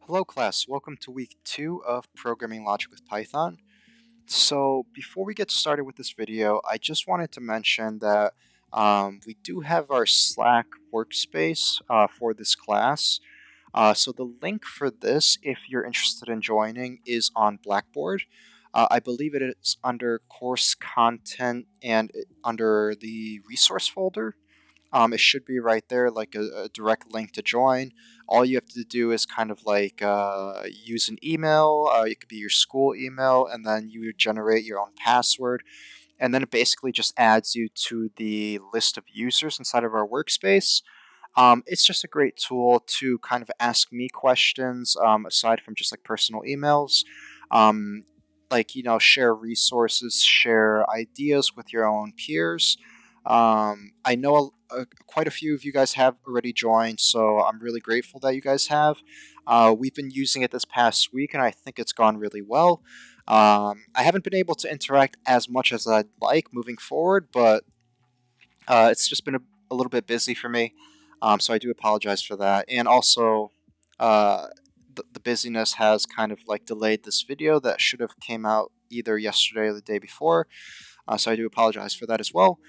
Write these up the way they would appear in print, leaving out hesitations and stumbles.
Hello class, welcome to week 2 of Programming Logic with Python. So before we get started with this video, I just wanted to mention that we do have our Slack workspace for this class. So the link for this, if you're interested in joining, is on Blackboard. I believe it is under course content and under the resource folder. It should be right there, like a direct link to join. All you have to do is kind of like use an email. It could be your school email, and then you generate your own password. And then it basically just adds you to the list of users inside of our workspace. It's just a great tool to kind of ask me questions aside from just like personal emails. Um, share resources, share ideas with your own peers. I know quite a few of you guys have already joined, so I'm really grateful that you guys have. We've been using it this past week, and I think it's gone really well. I haven't been able to interact as much as I'd like moving forward, but it's just been a little bit busy for me, so I do apologize for that. And also, uh, the busyness has kind of like delayed this video that should have came out either yesterday or the day before. So I do apologize for that as well.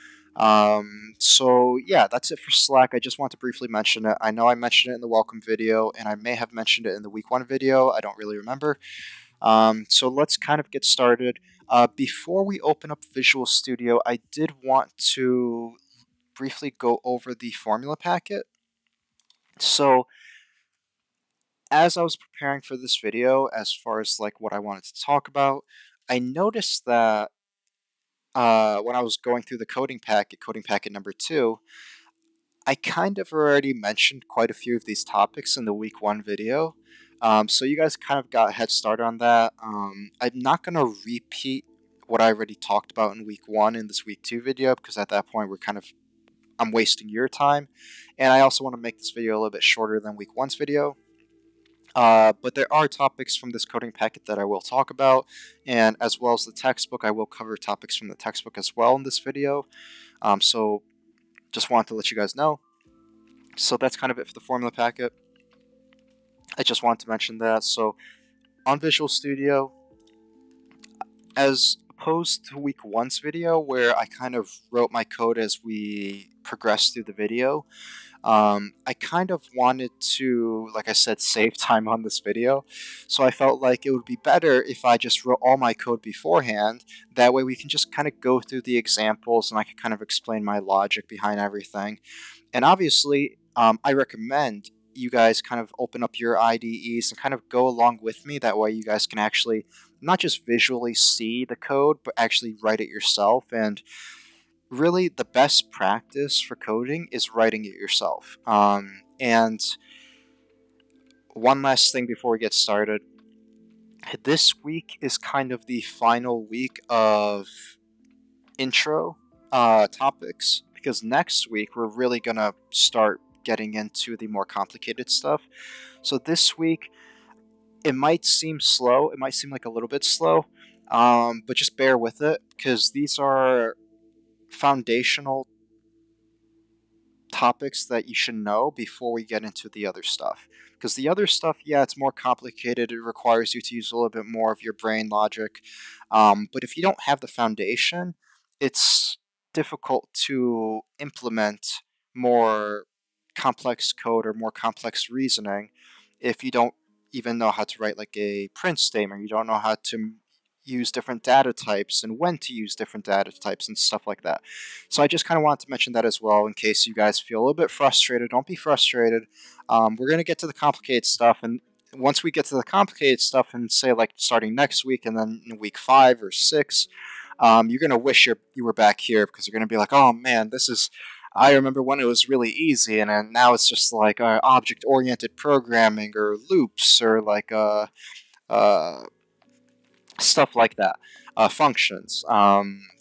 So yeah, that's it for Slack. I just want to briefly mention it. I know I mentioned it in the welcome video, and I may have mentioned it in the week 1 video. I don't really remember. So let's kind of get started. Before we open up Visual Studio, I did want to briefly go over the formula packet. So as I was preparing for this video, as far as like what I wanted to talk about, I noticed that when I was going through the coding packet number 2, I kind of already mentioned quite a few of these topics in the week 1 video. So you guys kind of got a head start on that. I'm not going to repeat what I already talked about in week 1 in this week 2 video, because at that point I'm wasting your time. And I also want to make this video a little bit shorter than week 1's video. But there are topics from this coding packet that I will talk about, and as well as the textbook, I will cover topics from the textbook as well in this video. So just wanted to let you guys know. So that's kind of it for the formula packet. I just wanted to mention that. So on Visual Studio, as opposed to week 1's video where I kind of wrote my code as we progressed through the video, I kind of wanted to, like I said, save time on this video. So I felt like it would be better if I just wrote all my code beforehand. That way we can just kind of go through the examples and I can kind of explain my logic behind everything. And obviously, I recommend you guys kind of open up your IDEs and kind of go along with me. That way you guys can actually not just visually see the code, but actually write it yourself. And really, the best practice for coding is writing it yourself. And one last thing before we get started. This week is kind of the final week of intro topics, because next week we're really going to start getting into the more complicated stuff. So this week, it might seem slow. It might seem like a little bit slow, but just bear with it, because these are foundational topics that you should know before we get into the other stuff. Because the other stuff, yeah, it's more complicated. It requires you to use a little bit more of your brain logic. But if you don't have the foundation, it's difficult to implement more complex code or more complex reasoning if you don't even know how to write like a print statement. You don't know how to use different data types and when to use different data types and stuff like that. So I just kind of wanted to mention that as well in case you guys feel a little bit frustrated. Don't be frustrated. We're going to get to the complicated stuff, and once we get to the complicated stuff and say like starting next week and then in week 5 or 6, you're going to wish you were back here, because you're going to be like, oh man, this is, I remember when it was really easy, and now it's just like object-oriented programming or loops or like uh, stuff like that, functions.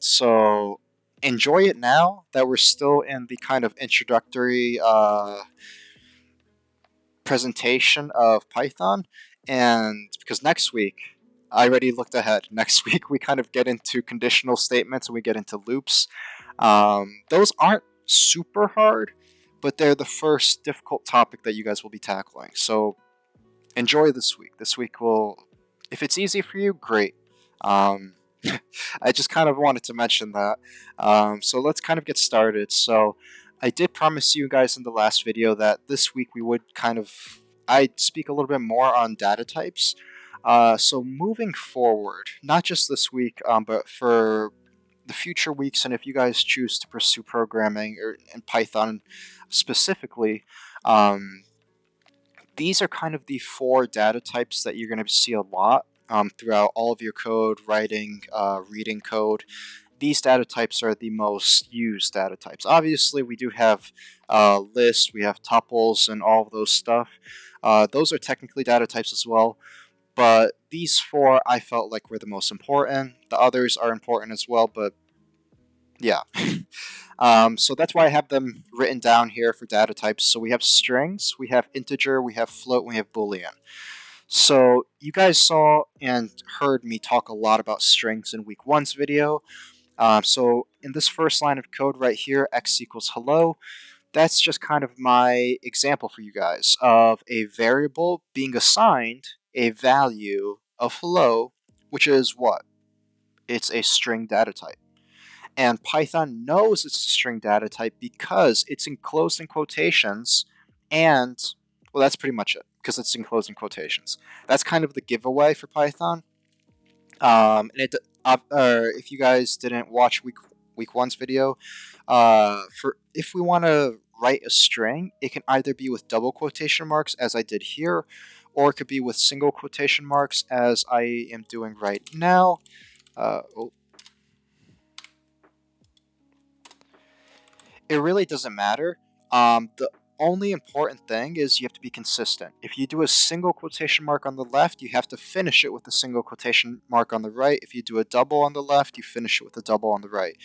So enjoy it now that we're still in the kind of introductory presentation of Python, and because next week, I already looked ahead. Next week we kind of get into conditional statements and we get into loops. Those aren't super hard, but they're the first difficult topic that you guys will be tackling. So enjoy this week. This week will, if it's easy for you, great. Um, I just kind of wanted to mention that. So let's kind of get started. So I did promise you guys in the last video that this week we would I'd speak a little bit more on data types. So moving forward, not just this week, but for the future weeks, and if you guys choose to pursue programming or in Python specifically, um, these are kind of the four data types that you're going to see a lot throughout all of your code, writing, reading code. These data types are the most used data types. Obviously, we do have lists, we have tuples, and all of those stuff. Those are technically data types as well, but these four I felt like were the most important. The others are important as well, but yeah. So that's why I have them written down here for data types. So we have strings, we have integer, we have float, and we have Boolean. So you guys saw and heard me talk a lot about strings in week one's video. So in this first line of code right here, x equals hello, that's just kind of my example for you guys of a variable being assigned a value of hello, which is what? It's a string data type. And Python knows it's a string data type because it's enclosed in quotations, and, well, that's pretty much it, because it's enclosed in quotations. That's kind of the giveaway for Python. If you guys didn't watch week one's video, if we want to write a string, it can either be with double quotation marks, as I did here, or it could be with single quotation marks, as I am doing right now. Oh, it really doesn't matter. The only important thing is you have to be consistent. If you do a single quotation mark on the left, you have to finish it with a single quotation mark on the right. If you do a double on the left, you finish it with a double on the right.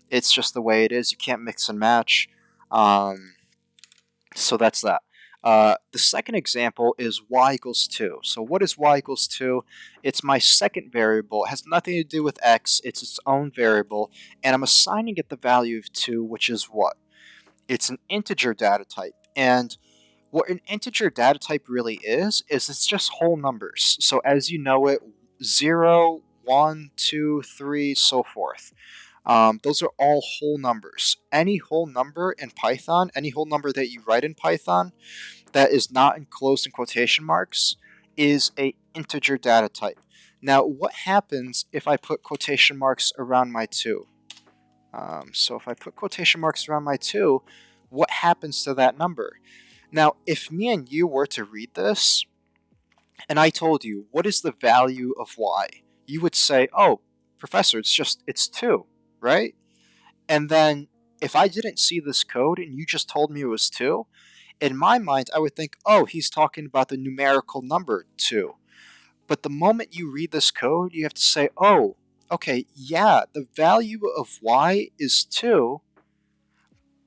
It's just the way it is. You can't mix and match. So that's that. The second example is y equals 2. So what is y equals 2? It's my second variable. It has nothing to do with x. It's its own variable. And I'm assigning it the value of 2, which is what? It's an integer data type. And what an integer data type really is it's just whole numbers. So as you know it, 0, 1, 2, 3, so forth. Those are all whole numbers. Any whole number in Python, any whole number that you write in Python that is not enclosed in quotation marks is a integer data type. Now, what happens if I put quotation marks around my 2? So if I put quotation marks around my 2, what happens to that number? Now, if me and you were to read this, and I told you, what is the value of y? You would say, oh, professor, it's 2, right? And then if I didn't see this code and you just told me it was 2, in my mind, I would think, oh, he's talking about the numerical number 2. But the moment you read this code, you have to say, oh, okay, yeah, the value of y is 2,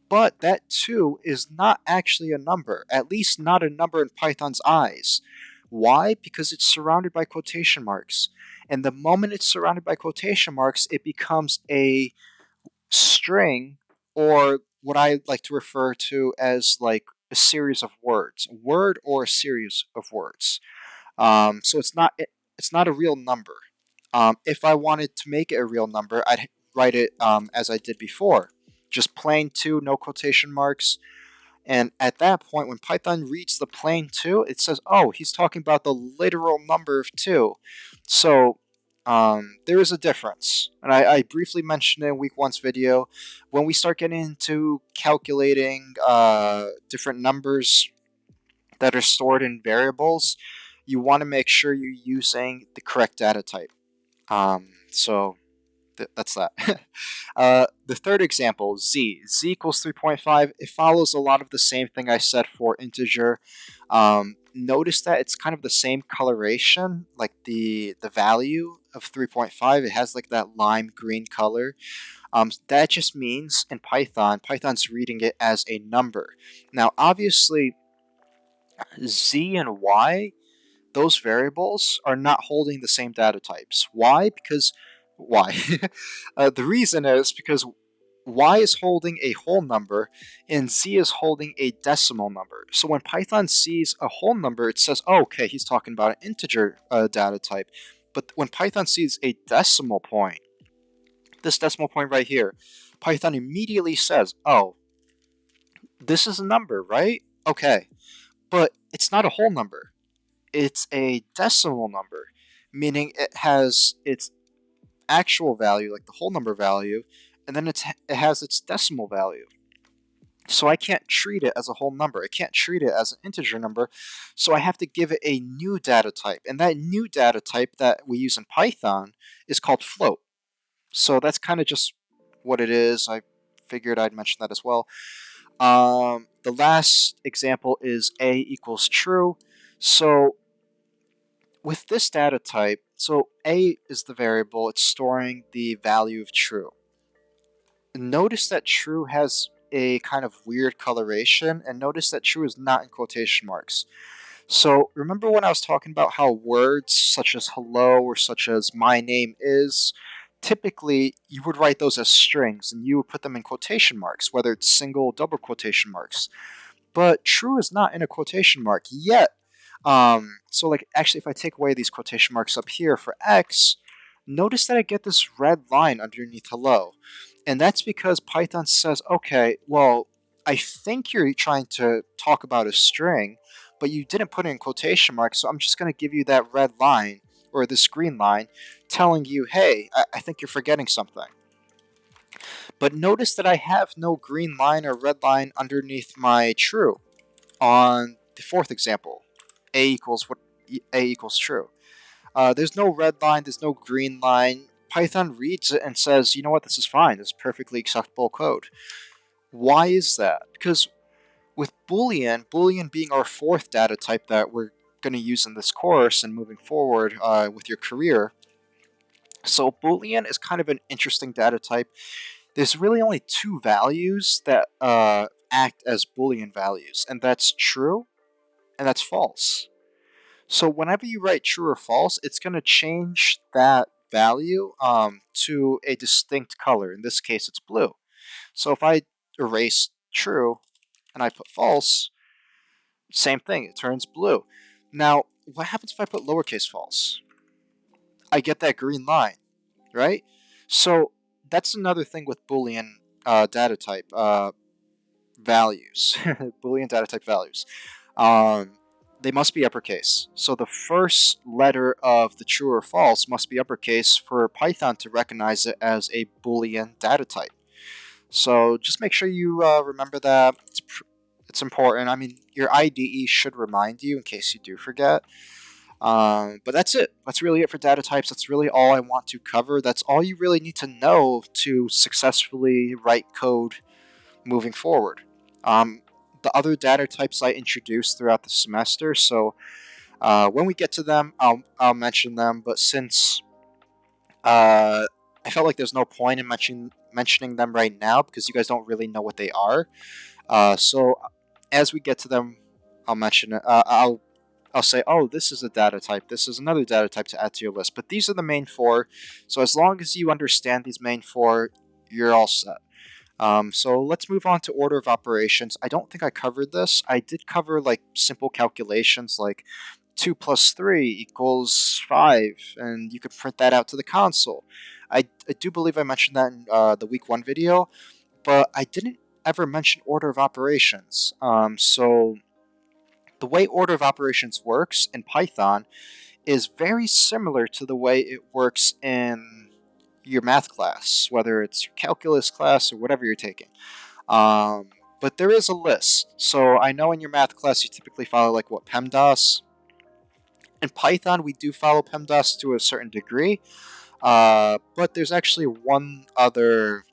but that 2 is not actually a number, at least not a number in Python's eyes. Why? Because it's surrounded by quotation marks. And the moment it's surrounded by quotation marks, it becomes a string, or what I like to refer to as like a series of words, a word or a series of words. So it's not a real number. If I wanted to make it a real number, I'd write it as I did before, just plain 2, no quotation marks. And at that point, when Python reads the plain 2, it says, oh, he's talking about the literal number of 2. So there is a difference. And I briefly mentioned it in week one's video. When we start getting into calculating different numbers that are stored in variables, you want to make sure you're using the correct data type. So that's that. The third example, z. Z equals 3.5. It follows a lot of the same thing I said for integer. Notice that it's kind of the same coloration, like the value of 3.5. It has like that lime green color. That just means in Python's reading it as a number. Now, obviously, z and y, those variables are not holding the same data types. Why? Because why? The reason is because Y is holding a whole number, and Z is holding a decimal number. So when Python sees a whole number, it says, oh, okay, he's talking about an integer data type. But when Python sees a decimal point, this decimal point right here, Python immediately says, oh, this is a number, right? Okay, but it's not a whole number. It's a decimal number, meaning it has its actual value, like the whole number value, and then it has its decimal value. So I can't treat it as a whole number. I can't treat it as an integer number. So I have to give it a new data type. And that new data type that we use in Python is called float. So that's kind of just what it is. I figured I'd mention that as well. The last example is a equals true. So with this data type, so a is the variable. It's storing the value of true. Notice that true has a kind of weird coloration, and notice that true is not in quotation marks. So remember when I was talking about how words such as hello or such as my name is, typically you would write those as strings and you would put them in quotation marks, whether it's single or double quotation marks. But true is not in a quotation mark yet. So like actually if I take away these quotation marks up here for X, notice that I get this red line underneath hello. And that's because Python says, okay, well, I think you're trying to talk about a string, but you didn't put it in quotation marks, so I'm just going to give you that red line, or this green line, telling you, hey, I think you're forgetting something. But notice that I have no green line or red line underneath my true on the fourth example. A equals true. There's no red line, there's no green line. Python reads it and says, you know what, this is fine, this is perfectly acceptable code. Why is that? Because with Boolean being our fourth data type that we're going to use in this course and moving forward with your career, so Boolean is kind of an interesting data type. There's really only two values that act as Boolean values, and that's true and that's false. So whenever you write true or false, it's going to change that value to a distinct color. In this case, it's blue. So if I erase true and I put false, same thing, it turns blue. Now, what happens if I put lowercase false? I get that green line, right? So that's another thing with Boolean data type values. Boolean data type values. They must be uppercase. So the first letter of the true or false must be uppercase for Python to recognize it as a Boolean data type. So just make sure you remember that. It's important. I mean, your IDE should remind you in case you do forget. But that's it. That's really it for data types. That's really all I want to cover. That's all you really need to know to successfully write code moving forward. The other data types I introduced throughout the semester, so when we get to them, I'll mention them. But since I felt like there's no point in mentioning them right now because you guys don't really know what they are. So as we get to them, I'll mention it. I'll say, oh, this is a data type. This is another data type to add to your list. But these are the main four. So as long as you understand these main four, you're all set. So let's move on to order of operations. I don't think I covered this. I did cover like simple calculations like 2 plus 3 equals 5, and you could print that out to the console. I do believe I mentioned that in the week 1 video, but I didn't ever mention order of operations. So the way order of operations works in Python is very similar to the way it works in your math class, whether it's your calculus class or whatever you're taking. But there is a list. So I know in your math class you typically follow like what, PEMDAS. In Python we do follow PEMDAS to a certain degree, but there's actually one other.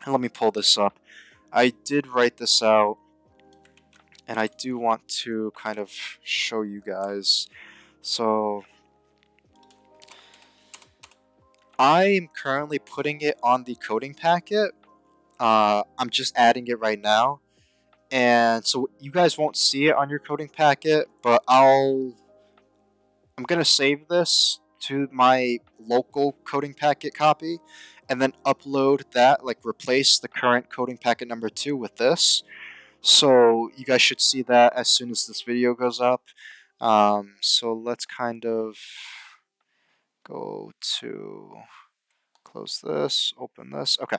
Let me pull this up. I did write this out, and I do want to kind of show you guys. So I am currently putting it on the coding packet. I'm just adding it right now. And so you guys won't see it on your coding packet, but I'm going to save this to my local coding packet copy. and then upload that, like replace the current coding packet number 2 with this. So you guys should see that as soon as this video goes up. So let's kind of go to close this, open this. Okay.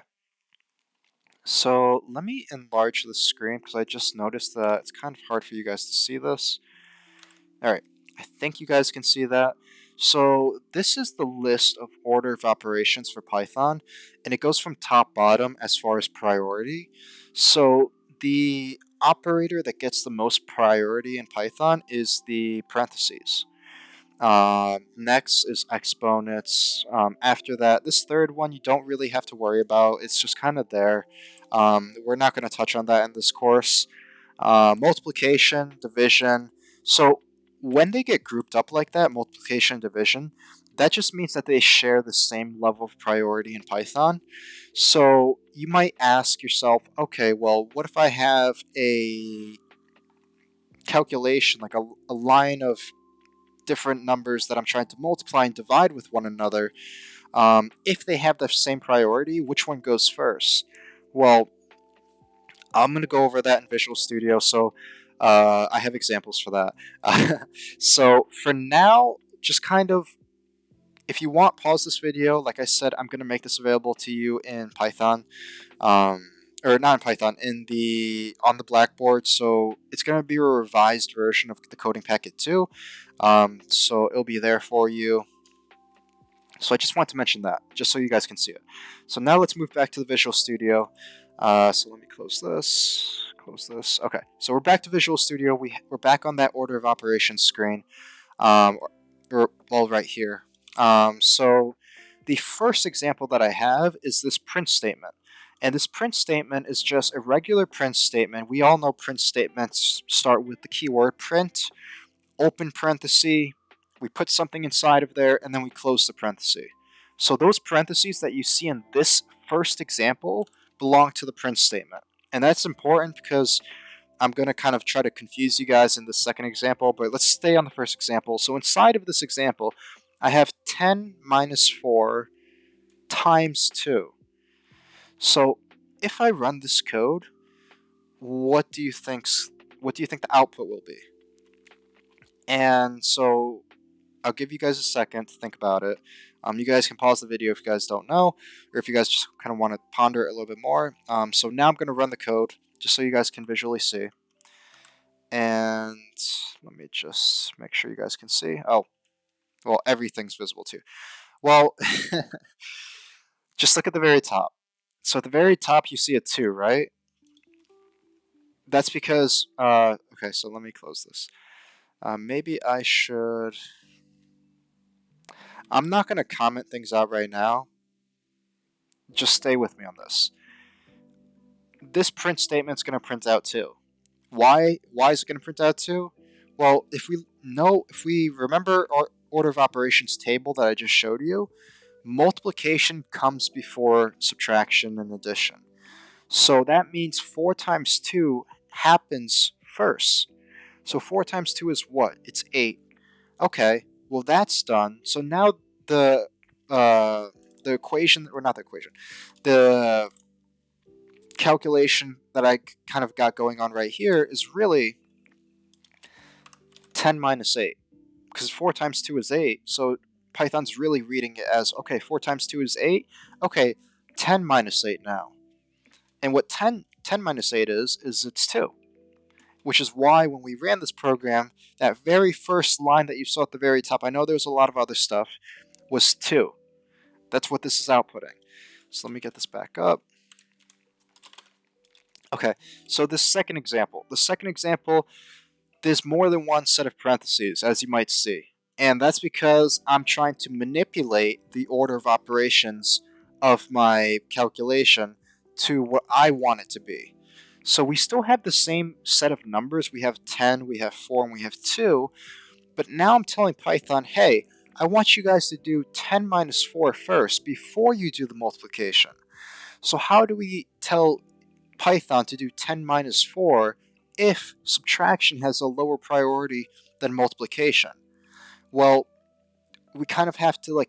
So let me enlarge the screen because I just noticed that it's kind of hard for you guys to see this. All right, I think you guys can see that. So this is the list of order of operations for Python, and it goes from top bottom as far as priority. So the operator that gets the most priority in Python is the parentheses. Next is exponents. After that, this third one you don't really have to worry about. It's just kind of there. We're not going to touch on that in this course. Multiplication, division. So when they get grouped up like that, multiplication and division, that just means that they share the same level of priority in Python. So you might ask yourself, okay, well, what if I have a calculation, like a line of different numbers that I'm trying to multiply and divide with one another? If they have the same priority, which one goes first? Well, I'm going to go over that in Visual Studio, so I have examples for that. So for now, just kind of, if you want, pause this video. Like I said, I'm going to make this available to you in Python, or not in Python, on the Blackboard. So it's going to be a revised version of the coding packet too. So it'll be there for you. So I just want to mention that, just so you guys can see it. So now let's move back to the Visual Studio. So let me close this. Okay, so we're back to Visual Studio. We're back on that order of operations screen, well, right here. So the first example that I have is this print statement. And this print statement is just a regular print statement. We all know print statements start with the keyword print, open parenthesis, we put something inside of there, and then we close the parenthesis. So those parentheses that you see in this first example belong to the print statement. And that's important because I'm going to kind of try to confuse you guys in the second example, but let's stay on the first example. So inside of this example, I have 10 minus 4 times 2. So if I run this code, what do you think the output will be? And so I'll give you guys a second to think about it. You guys can pause the video if you guys don't know, or if you guys just kind of want to ponder it a little bit more. So now I'm going to run the code, just so you guys can visually see. And let me just make sure you guys can see. Oh, well, everything's visible too. Well, just look at the very top. So at the very top, you see a 2, right? That's because, okay, so let me close this. Maybe I should... I'm not going to comment things out right now. Just stay with me on this. This print statement's going to print out 2. Why is it going to print out 2? Well, if we remember our order of operations table that I just showed you, multiplication comes before subtraction and addition. So that means 4 times 2 happens first. So 4 times 2 is what? It's 8. Okay, well that's done. So now the equation, or not the equation, the calculation that I kind of got going on right here is really 10 minus 8. Because 4 times 2 is 8, so Python's really reading it as, okay, 4 times 2 is 8, okay, 10 minus 8 now. And what 10 minus 8 is it's 2. Which is why when we ran this program, that very first line that you saw at the very top, I know there was a lot of other stuff, was 2. That's what this is outputting. So let me get this back up. Okay, so the second example, there's more than one set of parentheses, as you might see. And that's because I'm trying to manipulate the order of operations of my calculation to what I want it to be. So we still have the same set of numbers. We have 10, we have 4, and we have 2. But now I'm telling Python, hey, I want you guys to do 10 minus 4 first before you do the multiplication. So how do we tell Python to do 10 minus 4 if subtraction has a lower priority than multiplication? Well, we kind of have to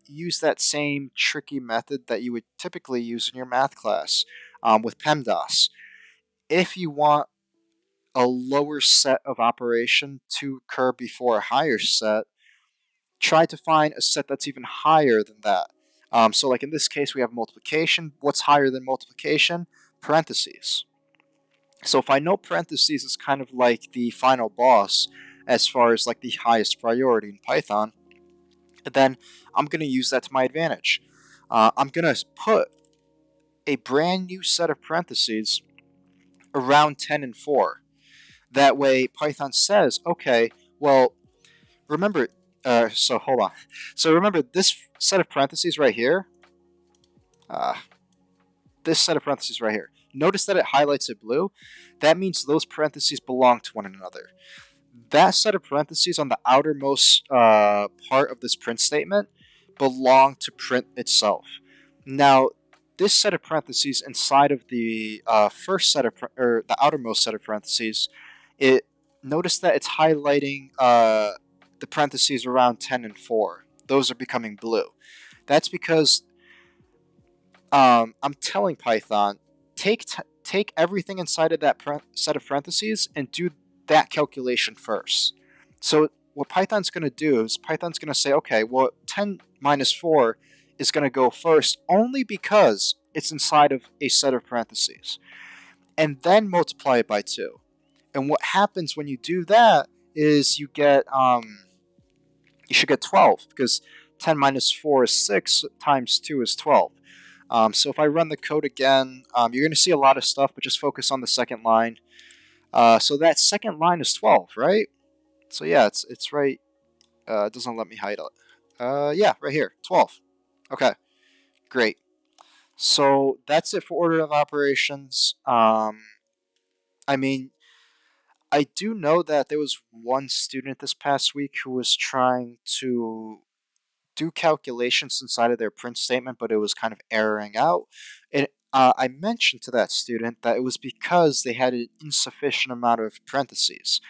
use that same tricky method that you would typically use in your math class with PEMDAS. If you want a lower set of operation to occur before a higher set, try to find a set that's even higher than that. So like in this case, we have multiplication. What's higher than multiplication? Parentheses. So if I know parentheses is kind of like the final boss as far as like the highest priority in Python, then I'm going to use that to my advantage. I'm going to put a brand new set of parentheses around 10 and 4. That way Python says, okay, well, remember, so hold on. So remember this set of parentheses right here, uh, this set of parentheses right here. Notice that it highlights it blue. That means those parentheses belong to one another. That set of parentheses on the outermost part of this print statement belong to print itself. Now, this set of parentheses inside of the first set of or the outermost set of parentheses, it notice that it's highlighting the parentheses around 10 and 4. Those are becoming blue. That's because I'm telling Python, take everything inside of that set of parentheses and do that calculation first. So what Python's going to do is Python's going to say, okay, well, 10 minus 4 is going to go first only because it's inside of a set of parentheses, and then multiply it by 2. And what happens when you do that is you should get 12, because 10 minus 4 is 6 times 2 is 12. So if I run the code again, you're going to see a lot of stuff, but just focus on the second line. So that second line is 12, right? So yeah, it's right. It doesn't let me hide it. Yeah, right here, 12. Okay, great. So that's it for order of operations. I mean, I do know that there was one student this past week who was trying to do calculations inside of their print statement, but it was kind of erroring out. And I mentioned to that student that it was because they had an insufficient amount of parentheses.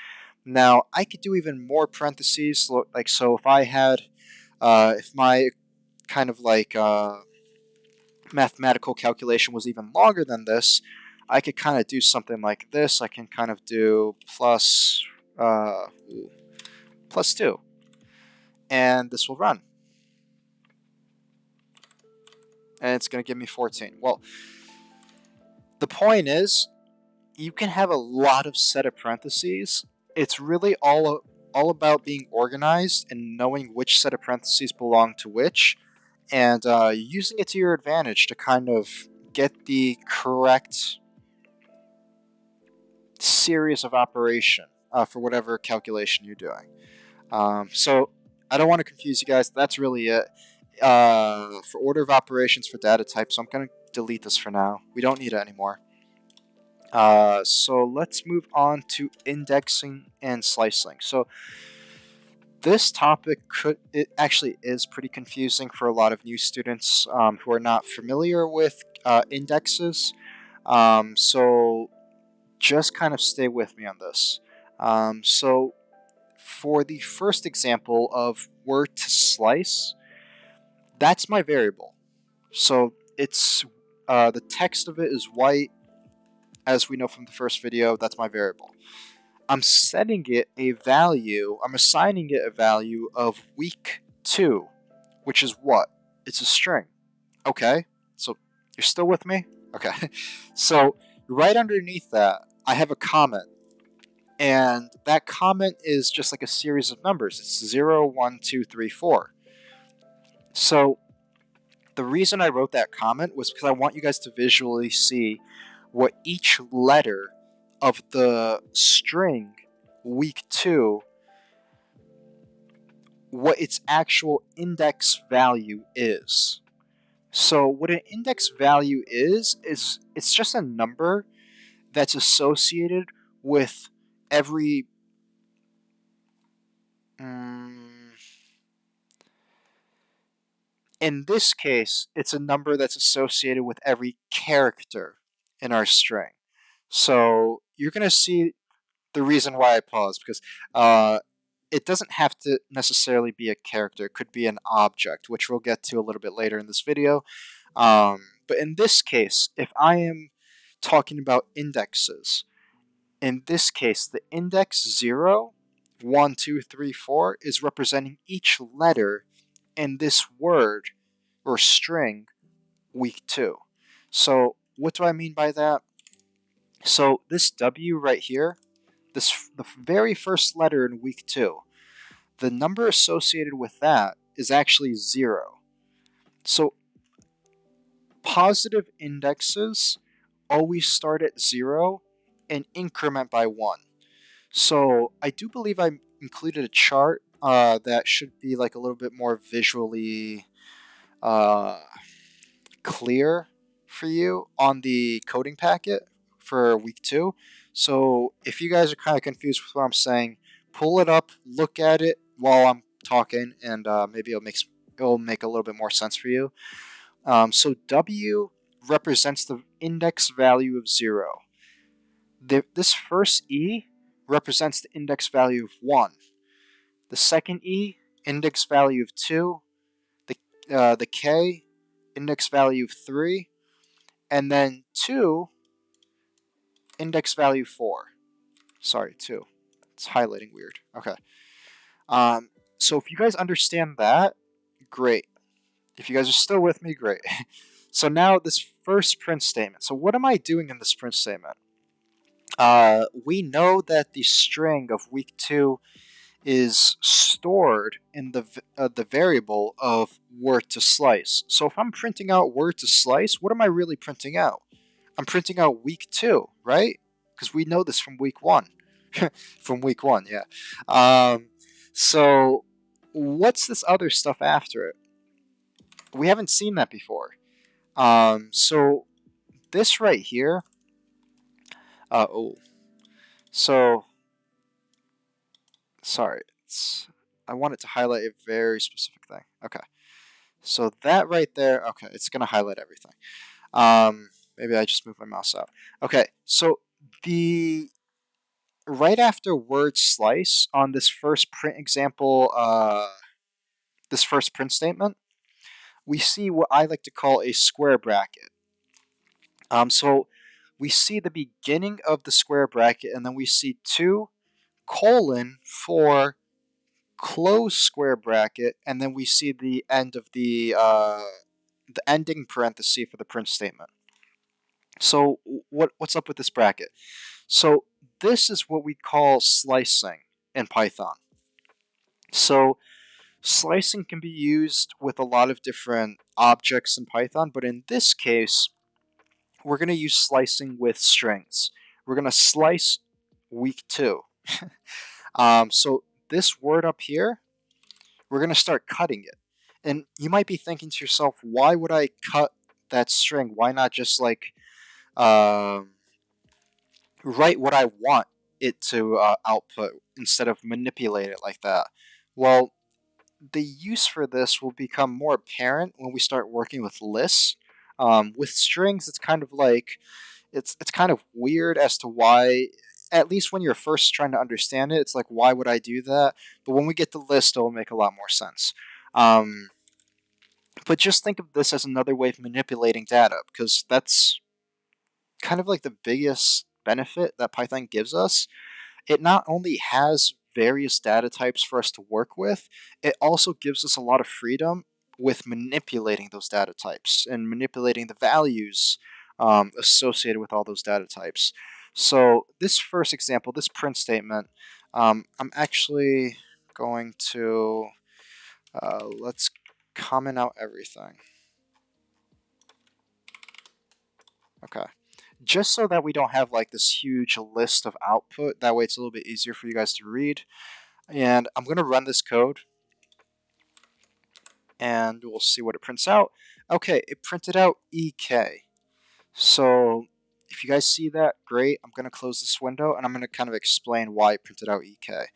Now, I could do even more parentheses, like so if I had, if my kind of mathematical calculation was even longer than this, I could kind of do something like this. I can kind of do plus 2, and this will run. And it's going to give me 14. Well, the point is, you can have a lot of set of parentheses. It's really all about being organized and knowing which set of parentheses belong to which, and using it to your advantage to kind of get the correct series of operation for whatever calculation you're doing. So I don't want to confuse you guys. That's really it. For order of operations for data type, so I'm going to delete this for now. We don't need it anymore. So let's move on to indexing and slicing. So this topic actually is pretty confusing for a lot of new students who are not familiar with indexes. So just kind of stay with me on this. So for the first example of word to slice, that's my variable. So it's the text of it is white, as we know from the first video. That's my variable. I'm setting it a value. I'm assigning it a value of week 2, which is what? It's a string. Okay, so you're still with me? Okay, so right underneath that, I have a comment. And that comment is just like a series of numbers. It's 0, 1, 2, 3, 4. So the reason I wrote that comment was because I want you guys to visually see what each letter of the string week 2, what its actual index value is. So what an index value is it's just a number that's associated with every in this case, it's a number that's associated with every character in our string. So you're going to see the reason why I paused, because it doesn't have to necessarily be a character. It could be an object, which we'll get to a little bit later in this video. But in this case, if I am talking about indexes, in this case, the index 0, 1, 2, 3, 4 is representing each letter in this word or string week 2. So what do I mean by that? So this W right here, the very first letter in week 2, the number associated with that is actually 0. So positive indexes always start at 0 and increment by 1. So I do believe I included a chart that should be like a little bit more visually clear for you on the coding packet for week 2. So if you guys are kind of confused with what I'm saying, pull it up, look at it while I'm talking, and maybe it'll make a little bit more sense for you. So W represents the index value of 0. This first E represents the index value of 1. The second E, index value of 2. The K, index value of 3. And then 2, index value 4. Sorry, 2. It's highlighting weird. Okay. So if you guys understand that, great. If you guys are still with me, great. So now this first print statement. So what am I doing in this print statement? We know that the string of week 2 is stored in the variable of word to slice. So if I'm printing out word to slice, what am I really printing out? I'm printing out week 2, right? Because we know this from week 1. From week 1, yeah. So what's this other stuff after it? We haven't seen that before. So this right here. So sorry. I wanted to highlight a very specific thing. Okay. So that right there. Okay, it's gonna highlight everything. Maybe I just moved my mouse out. Okay. So the right after word slice on this first print example, this first print statement, we see what I like to call a square bracket. So we see the beginning of the square bracket, and then we see 2 colon 4 close square bracket, and then we see the end of the ending parenthesis for the print statement. So what's up with this bracket? So this is what we call slicing in Python. So slicing can be used with a lot of different objects in Python, but in this case, we're going to use slicing with strings. We're going to slice week 2. So this word up here, we're going to start cutting it. And you might be thinking to yourself, why would I cut that string? Why not just like write what I want it to output instead of manipulate it like that? Well, the use for this will become more apparent when we start working with lists. With strings, it's kind of like it's kind of weird as to why. At least when you're first trying to understand it, it's like, why would I do that? But when we get to list, it'll make a lot more sense. But just think of this as another way of manipulating data, because that's kind of like the biggest benefit that Python gives us. It not only has various data types for us to work with, it also gives us a lot of freedom with manipulating those data types and manipulating the values associated with all those data types. So this first example, this print statement, I'm actually going to, let's comment out everything. Okay. Just so that we don't have like this huge list of output, that way it's a little bit easier for you guys to read. And I'm going to run this code, and we'll see what it prints out. Okay, it printed out EK. So if you guys see that, great. I'm going to close this window, and I'm going to kind of explain why it printed out EK.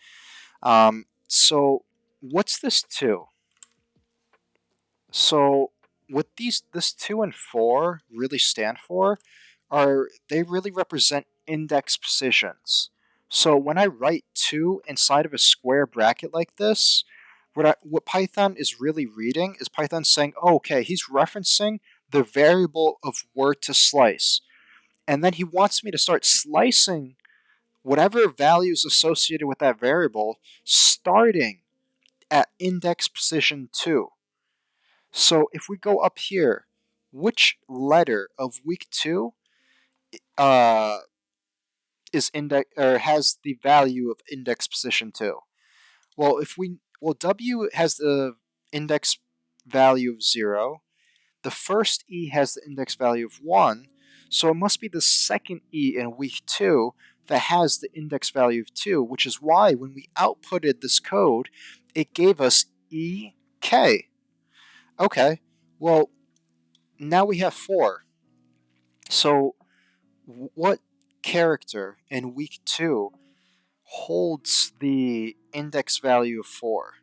So what's this 2? So what this 2 and 4 really stand for are they really represent index positions. So when I write 2 inside of a square bracket like this, what Python is really reading is Python saying, oh, okay, he's referencing the variable of word to slice. And then he wants me to start slicing whatever value is associated with that variable starting at index position 2. So if we go up here, which letter of week 2 uh, is index or has the value of index position 2? Well, W has the index value of 0. The first E has the index value of 1. So it must be the second E in week 2 that has the index value of 2, which is why when we outputted this code, it gave us EK. Okay, well, now we have 4. So what character in week 2 holds the index value of 4?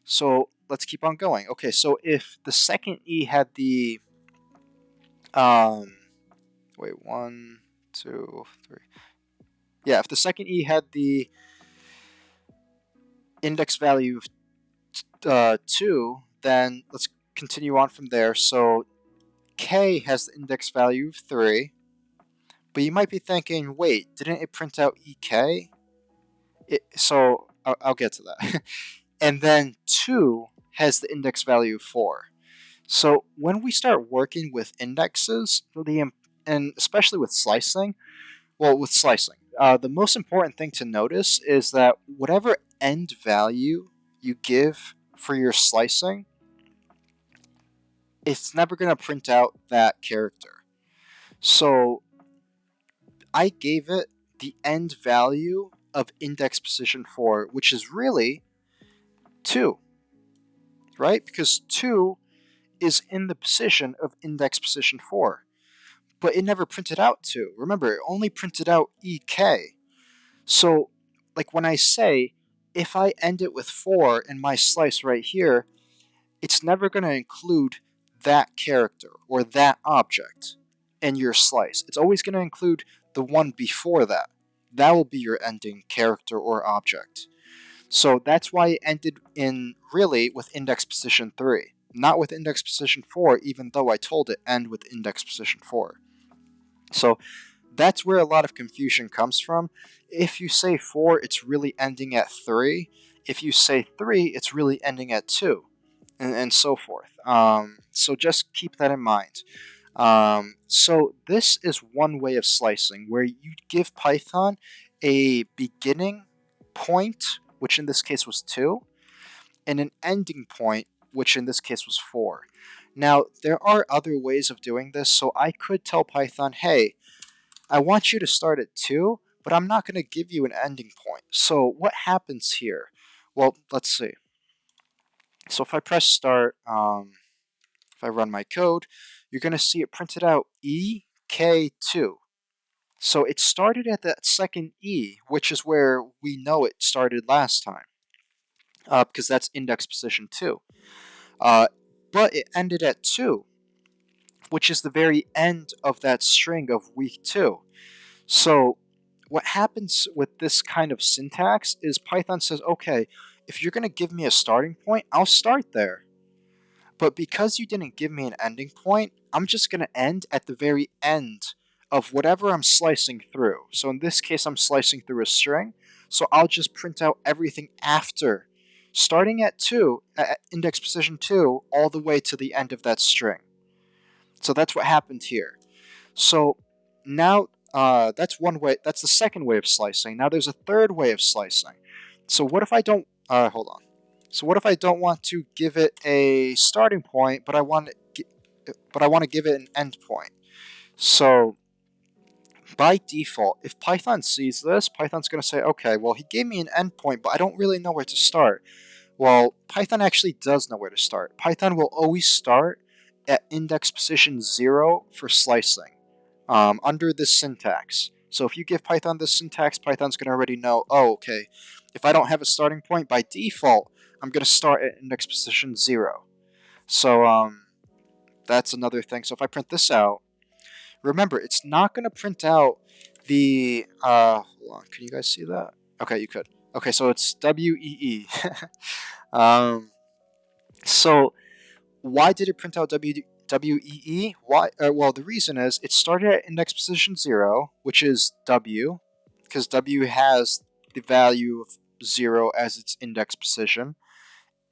So let's keep on going. Okay, so if the second E had the wait, 1, 2, 3. Yeah, if the second E had the index value of 2, then let's continue on from there. So K has the index value of 3. But you might be thinking, wait, didn't it print out EK? So I'll get to that. And then 2 has the index value of 4. So when we start working with indexes, and especially with slicing, the most important thing to notice is that whatever end value you give for your slicing, it's never going to print out that character. So I gave it the end value of index position 4, which is really 2, right? Because 2 is in the position of index position 4. But it never printed out 2. Remember, it only printed out EK. So, like when I say, if I end it with 4 in my slice right here, it's never going to include that character or that object in your slice. It's always going to include the one before that. That will be your ending character or object. So that's why it ended in really with index position 3, not with index position 4, even though I told it end with index position 4. So that's where a lot of confusion comes from. If you say 4, it's really ending at 3. If you say 3, it's really ending at 2, and so forth. So just keep that in mind. So this is one way of slicing, where you give Python a beginning point, which in this case was 2, and an ending point, which in this case was 4. Now, there are other ways of doing this, so I could tell Python, hey, I want you to start at 2, but I'm not going to give you an ending point. So what happens here? Well, let's see. So if I press start, if I run my code, you're going to see it printed out EK2. So it started at that second E, which is where we know it started last time, because that's index position 2. But it ended at 2, which is the very end of that string of week 2. So what happens with this kind of syntax is Python says, okay, if you're going to give me a starting point, I'll start there. But because you didn't give me an ending point, I'm just going to end at the very end of whatever I'm slicing through. So in this case, I'm slicing through a string, so I'll just print out everything after, starting at 2, at index position 2, all the way to the end of that string. So that's what happened here. So now that's one way. That's the second way of slicing. Now there's a third way of slicing. So what if I don't? Hold on. So what if I don't want to give it a starting point, but I want to give it an end point? So by default, if Python sees this, Python's going to say, okay, well, he gave me an endpoint, but I don't really know where to start. Well, Python actually does know where to start. Python will always start at index position 0 for slicing, under this syntax. So if you give Python this syntax, Python's going to already know, oh, okay, if I don't have a starting point, by default, I'm going to start at index position 0. So that's another thing. So if I print this out, remember, it's not going to print out the, hold on, can you guys see that? Okay, you could. Okay, so it's WEE. um, so why did it print out WEE? Why? Well, the reason is it started at index position 0, which is W, because W has the value of 0 as its index position.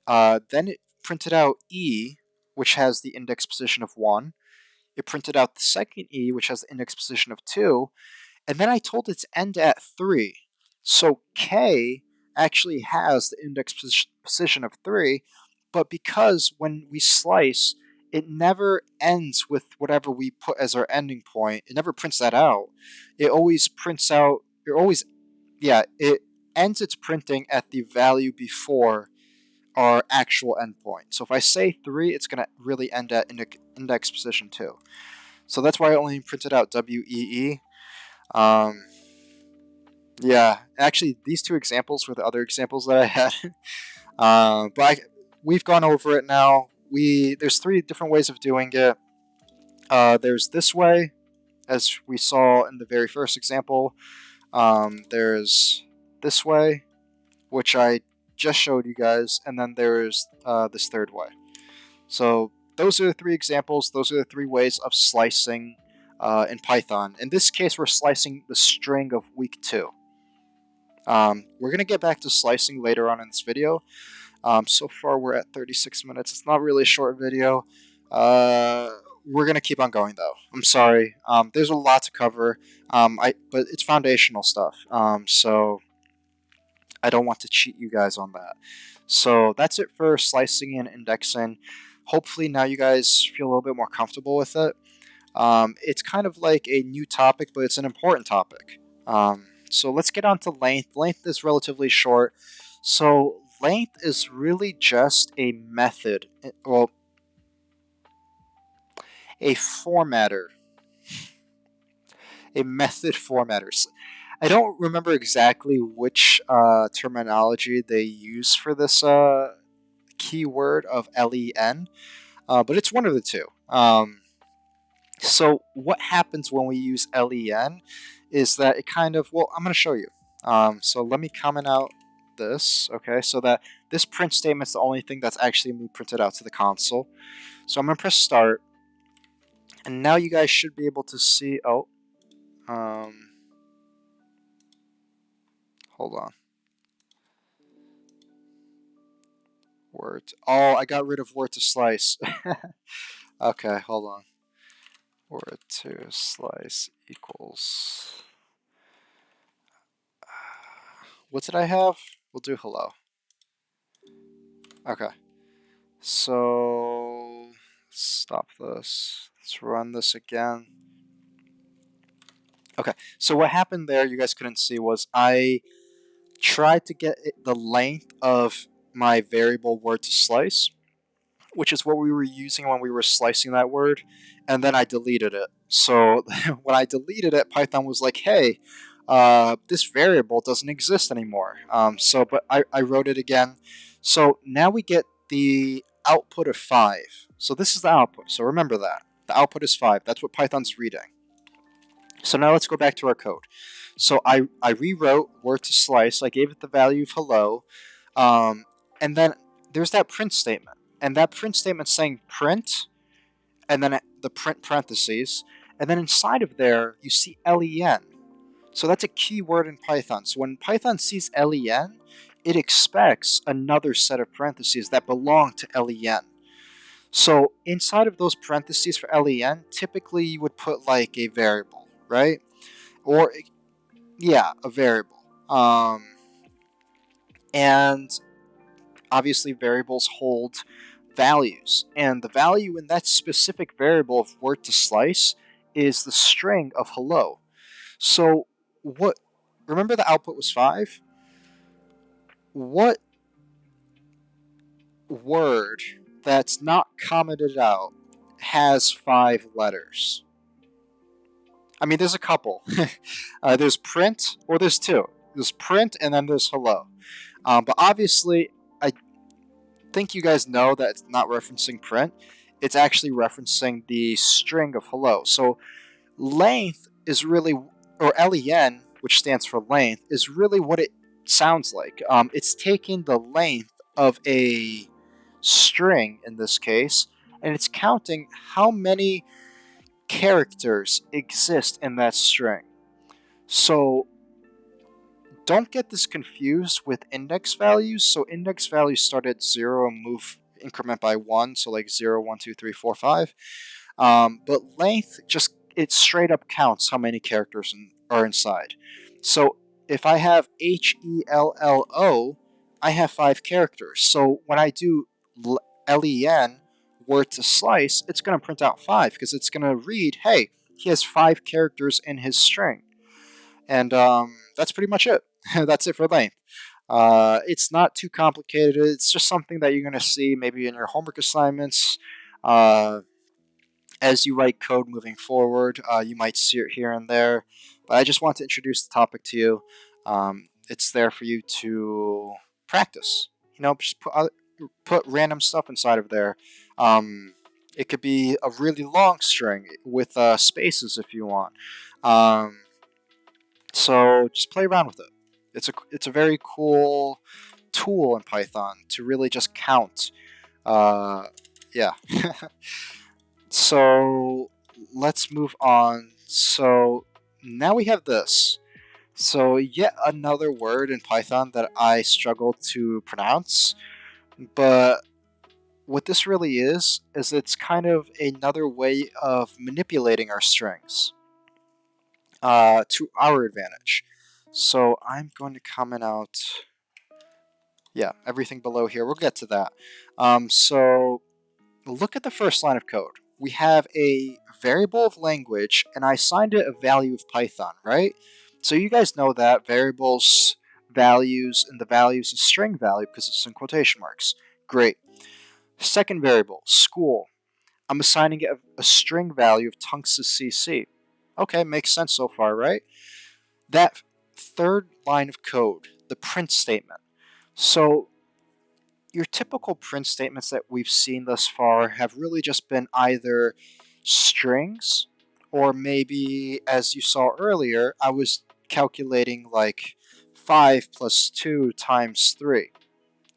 Then it printed out E, which has the index position of 1. It printed out the second E, which has the index position of 2. And then I told it to end at 3. So K actually has the index position of 3, but because when we slice, it never ends with whatever we put as our ending point. It never prints that out. It always prints out, it ends its printing at the value before our actual endpoint. So if I say 3, it's going to really end at index position 2. So that's why I only printed out WEE. Yeah, actually, these two examples were the other examples that I had. We've gone over it now. There's 3 different ways of doing it. There's this way, as we saw in the very first example. There's this way, which I just showed you guys, and then there's this third way. So those are the 3 examples. Those are the 3 ways of slicing in Python. In this case, we're slicing the string of week 2. We're going to get back to slicing later on in this video. So far, we're at 36 minutes. It's not really a short video. We're going to keep on going, though. I'm sorry. There's a lot to cover, but it's foundational stuff. So I don't want to cheat you guys on that. So that's it for slicing and indexing. Hopefully now you guys feel a little bit more comfortable with it. It's kind of like a new topic, but it's an important topic. So let's get on to length. Length is relatively short. So length is really just a method, well, a formatter, a method formatter. I don't remember exactly which terminology they use for this keyword of len, but it's one of the two. So what happens when we use len is that it kind of, well, I'm going to show you. So let me comment out this, okay, so that this print statement is the only thing that's actually going to be printed out to the console. So I'm going to press start, and now you guys should be able to see, hold on. Word. Oh, I got rid of word to slice. Okay, hold on. Word to slice equals. What did I have? We'll do hello. Okay. So stop this. Let's run this again. Okay. So what happened there, you guys couldn't see, was I tried to get the length of my variable word to slice, which is what we were using when we were slicing that word, and then I deleted it. So when I deleted it, Python was like, hey, this variable doesn't exist anymore. But I wrote it again. So now we get the output of 5. So this is the output. So remember that. The output is 5. That's what Python's reading. So now let's go back to our code. So I rewrote word to slice. I gave it the value of hello. And then there's that print statement. And that print statement saying print, and then the print parentheses. And then inside of there, you see len. So that's a keyword in Python. So when Python sees len, it expects another set of parentheses that belong to len. So inside of those parentheses for len, typically you would put like a variable, right? Or, yeah, a variable. And obviously variables hold values. And the value in that specific variable of word to slice is the string of hello. So remember the output was 5? What word that's not commented out has 5 letters? I mean, there's a couple. There's print, or there's 2. There's print, and then there's hello. But obviously, I think you guys know that it's not referencing print. It's actually referencing the string of hello. So length is really, or len, which stands for length, is really what it sounds like. It's taking the length of a string in this case, and it's counting how many characters exist in that string. So don't get this confused with index values. So index values start at 0 and move increment by 1, so like 0, 1, 2, 3, 4, 5. But length, just it straight up counts how many characters are inside. So if I have HELLO, I have 5 characters. So when I do LEN, word to slice, it's going to print out 5 because it's going to read, hey, he has 5 characters in his string. And that's pretty much it. That's it for length. It's not too complicated. It's just something that you're going to see maybe in your homework assignments. As you write code moving forward, you might see it here and there. But I just want to introduce the topic to you. It's there for you to practice. Just put random stuff inside of there. It could be a really long string with spaces if you want. So just play around with it. It's a very cool tool in Python to really just count. Yeah. So let's move on. So now we have this. So yet another word in Python that I struggle to pronounce. But what this really is it's kind of another way of manipulating our strings to our advantage. So I'm going to comment out, yeah, everything below here. We'll get to that. So look at the first line of code. We have a variable of language, and I assigned it a value of Python, right? So you guys know that variables, values, and the value is a string value because it's in quotation marks. Great. Second variable, school. I'm assigning it a string value of tungsten CC. Okay, makes sense so far, right? That third line of code, the print statement. So your typical print statements that we've seen thus far have really just been either strings, or maybe, as you saw earlier, I was calculating like 5 plus 2 times 3,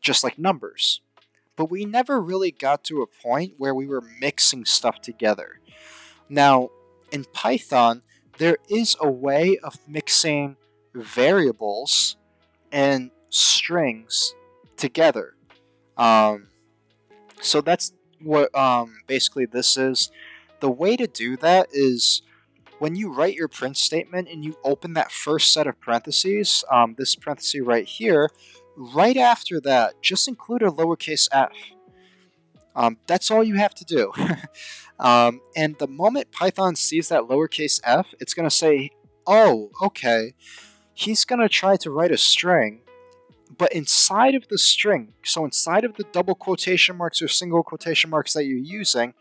just like numbers. But we never really got to a point where we were mixing stuff together. Now, in Python, there is a way of mixing variables and strings together. So that's what basically this is. The way to do that is when you write your print statement and you open that first set of parentheses, this parenthesis right here, right after that, just include a lowercase f. That's all you have to do. And the moment Python sees that lowercase f, it's going to say, oh, okay, he's going to try to write a string, but inside of the string, so inside of the double quotation marks or single quotation marks that you're using,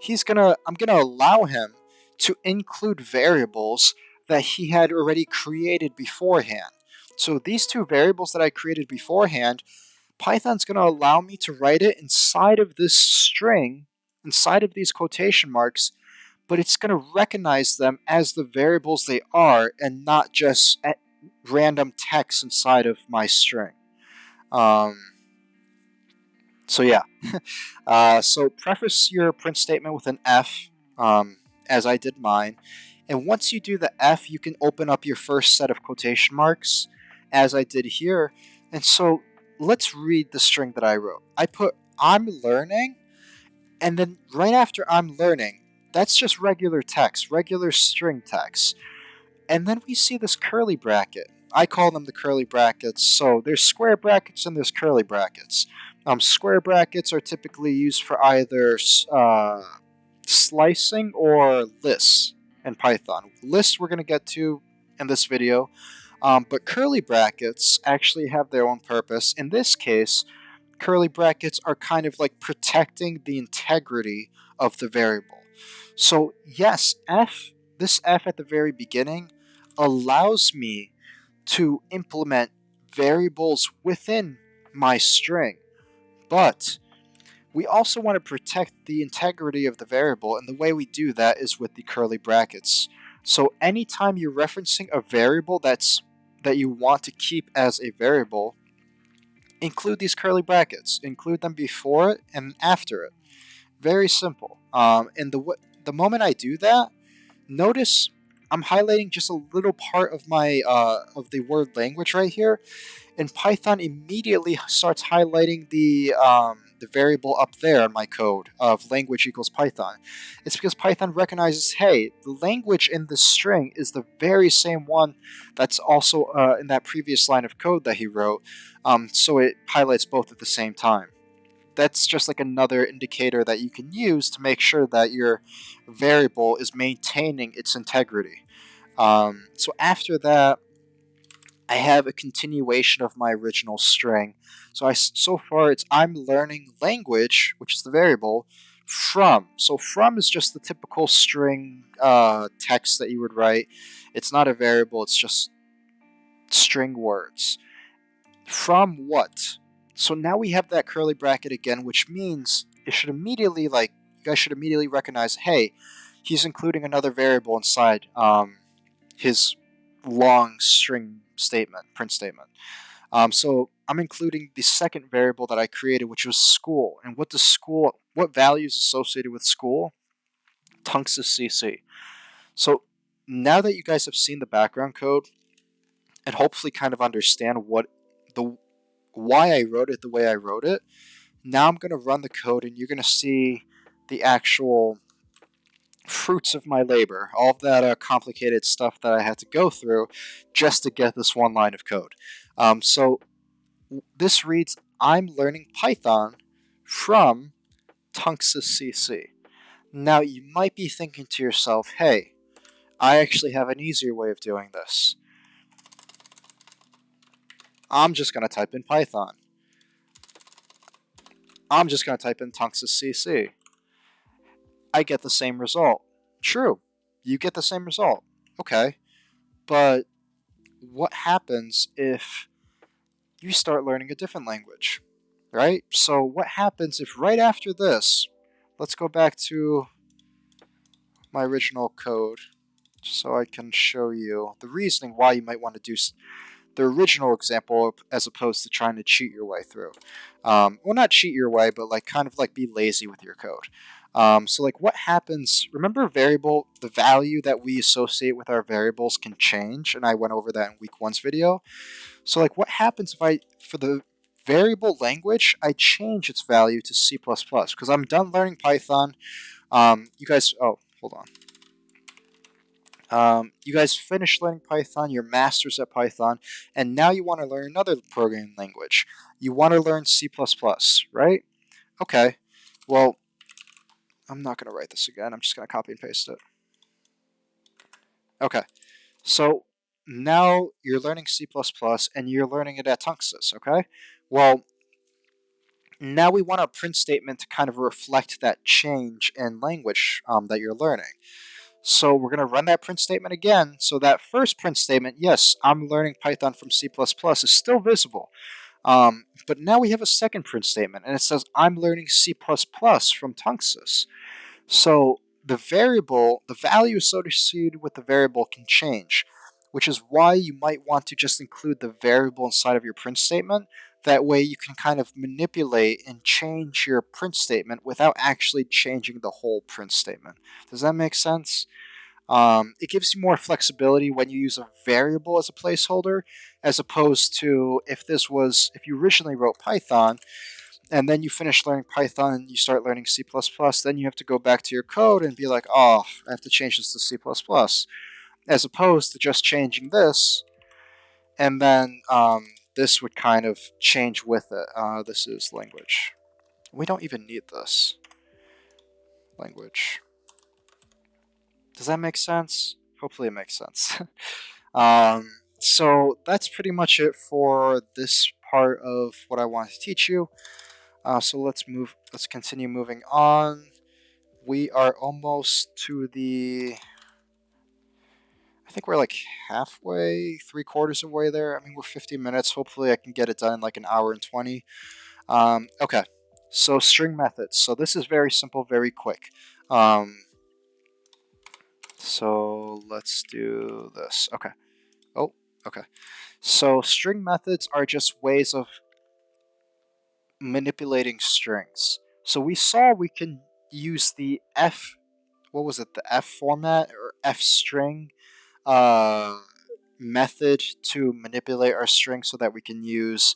I'm going to allow him to include variables that he had already created beforehand. So these two variables that I created beforehand, Python's going to allow me to write it inside of this string, inside of these quotation marks, but it's going to recognize them as the variables they are and not just random text inside of my string. So yeah, so preface your print statement with an F, as I did mine. And once you do the F, you can open up your first set of quotation marks, as I did here. And so let's read the string that I wrote. I put I'm learning, and then right after I'm learning, that's just regular text, regular string text. And then we see this curly bracket. I call them the curly brackets. So there's square brackets and there's curly brackets. Square brackets are typically used for either slicing or lists in Python. Lists we're going to get to in this video, but curly brackets actually have their own purpose. In this case, curly brackets are kind of like protecting the integrity of the variable. So yes, this F at the very beginning allows me to implement variables within my string, but we also want to protect the integrity of the variable, and the way we do that is with the curly brackets. So anytime you're referencing a variable that's that you want to keep as a variable, include these curly brackets. Include them before it and after it. Very simple. And the moment I do that, notice I'm highlighting just a little part of my of the word language right here, and Python immediately starts highlighting the variable up there in my code of language equals Python. It's because Python recognizes, hey, the language in this string is the very same one that's also in that previous line of code that he wrote, so it highlights both at the same time. That's just like another indicator that you can use to make sure that your variable is maintaining its integrity. So after that, I have a continuation of my original string. So far it's I'm learning language, which is the variable, from. So from is just the typical string text that you would write. It's not a variable, it's just string words. From what? So now we have that curly bracket again, which means it should immediately, like, you guys should immediately recognize, hey, he's including another variable inside his long string statement, print statement. So I'm including the second variable that I created, which was school. And what value is associated with school? Tunxus CC. So now that you guys have seen the background code and hopefully kind of understand why I wrote it the way I wrote it, now I'm going to run the code and you're going to see the actual fruits of my labor, all of that complicated stuff that I had to go through just to get this one line of code. So this reads, I'm learning Python from Tunxus CC. Now you might be thinking to yourself, hey, I actually have an easier way of doing this. I'm just going to type in Python. I'm just going to type in Tunxus CC. I get the same result. True, you get the same result. Okay, but what happens if you start learning a different language, right? So what happens if right after this, let's go back to my original code so I can show you the reasoning why you might want to do the original example as opposed to trying to cheat your way through. Well, not cheat your way, but like kind of like be lazy with your code. So like what happens, remember the value that we associate with our variables can change, and I went over that in week 1's video. So like what happens if for the variable language, I change its value to C++, because I'm done learning Python. You guys, oh, hold on. You guys finished learning Python, you're masters at Python, and now you want to learn another programming language. You want to learn C++, right? Okay, well, I'm not going to write this again. I'm just going to copy and paste it. Okay, so now you're learning C++ and you're learning it at Tunxus, okay? Well, now we want a print statement to kind of reflect that change in language that you're learning. So we're going to run that print statement again. So that first print statement, yes, I'm learning Python from C++, is still visible. But now we have a second print statement, and it says I'm learning C++ from Tunxus. So the value associated with the variable can change, which is why you might want to just include the variable inside of your print statement. That way you can kind of manipulate and change your print statement without actually changing the whole print statement. Does that make sense? It gives you more flexibility when you use a variable as a placeholder, as opposed to if you originally wrote Python, and then you finish learning Python and you start learning C++, then you have to go back to your code and be like, oh, I have to change this to C++, as opposed to just changing this, and then this would kind of change with it. This is language. We don't even need this. Language. Does that make sense? Hopefully it makes sense. So that's pretty much it for this part of what I wanted to teach you. So let's continue moving on. We are almost to I think we're like halfway, 3/4 of the way there. I mean, we're 50 minutes. Hopefully I can get it done in like an hour and 20. Okay, so string methods. So this is very simple, very quick. So let's do this. Okay. Oh, Okay. So string methods are just ways of manipulating strings. So we saw we can use the what was it, the F format or F string uh, method to manipulate our string so that we can use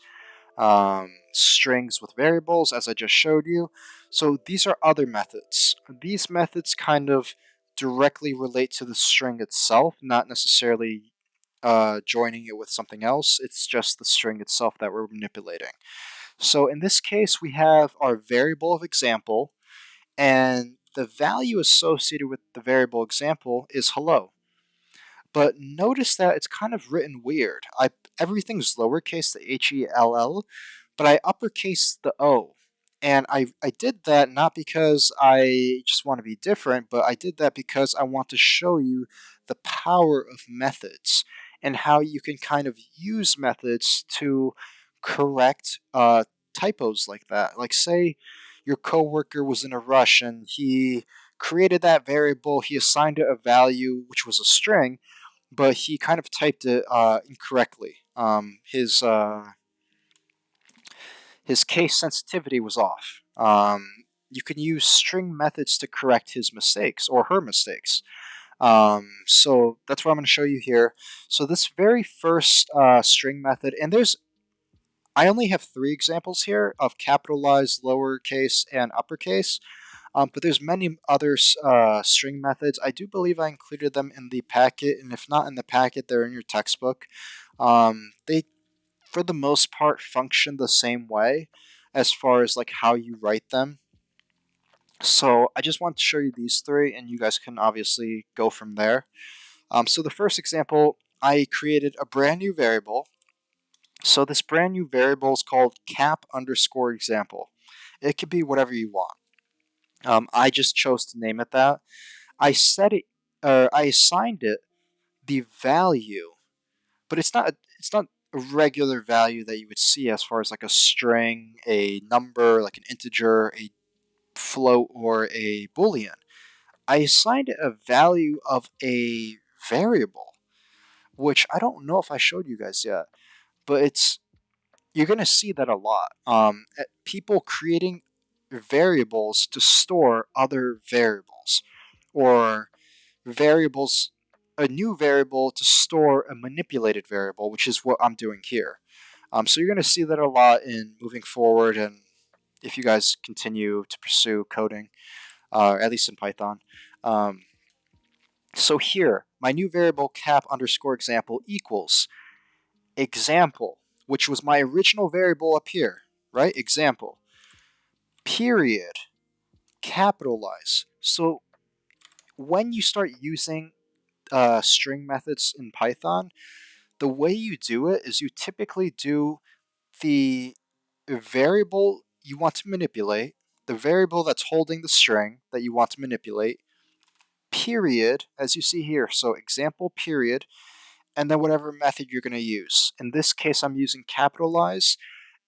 strings with variables, as I just showed you. So these are other methods. These methods kind of directly relate to the string itself, not necessarily joining it with something else. It's just the string itself that we're manipulating. So in this case, we have our variable of example, and the value associated with the variable example is hello. But notice that it's kind of written weird. Everything's lowercase, the HELL, but I uppercase the O. And I did that not because I just want to be different, but I did that because I want to show you the power of methods and how you can kind of use methods to correct typos like that. Like, say your coworker was in a rush and he created that variable, he assigned it a value, which was a string, but he kind of typed it incorrectly. His case sensitivity was off. You can use string methods to correct his mistakes or her mistakes. So that's what I'm going to show you here. So this very first string method, and I only have 3 examples here of capitalized, lowercase, and uppercase. But there's many other string methods. I do believe I included them in the packet, and if not in the packet, they're in your textbook. They, for the most part, function the same way as far as like how you write them. So I just want to show you these 3, and you guys can obviously go from there. So the first example, I created a brand new variable. So this brand new variable is called cap_example. It could be whatever you want. I just chose to name it that. I assigned it the value, but it's not a regular value that you would see as far as like a string, a number, like an integer, a float, or a boolean. I assigned it a value of a variable, which I don't know if I showed you guys yet, but you're gonna see that a lot. People creating variables to store other variables, or variables, a new variable to store a manipulated variable, which is what I'm doing here. So you're going to see that a lot in moving forward, and if you guys continue to pursue coding, at least in Python. So here, my new variable cap_example equals example, which was my original variable up here, right? Example, period, capitalize. So when you start using string methods in Python, the way you do it is you typically do the variable you want to manipulate, the variable that's holding the string that you want to manipulate, period, as you see here. So example, period, and then whatever method you're going to use. In this case, I'm using capitalize,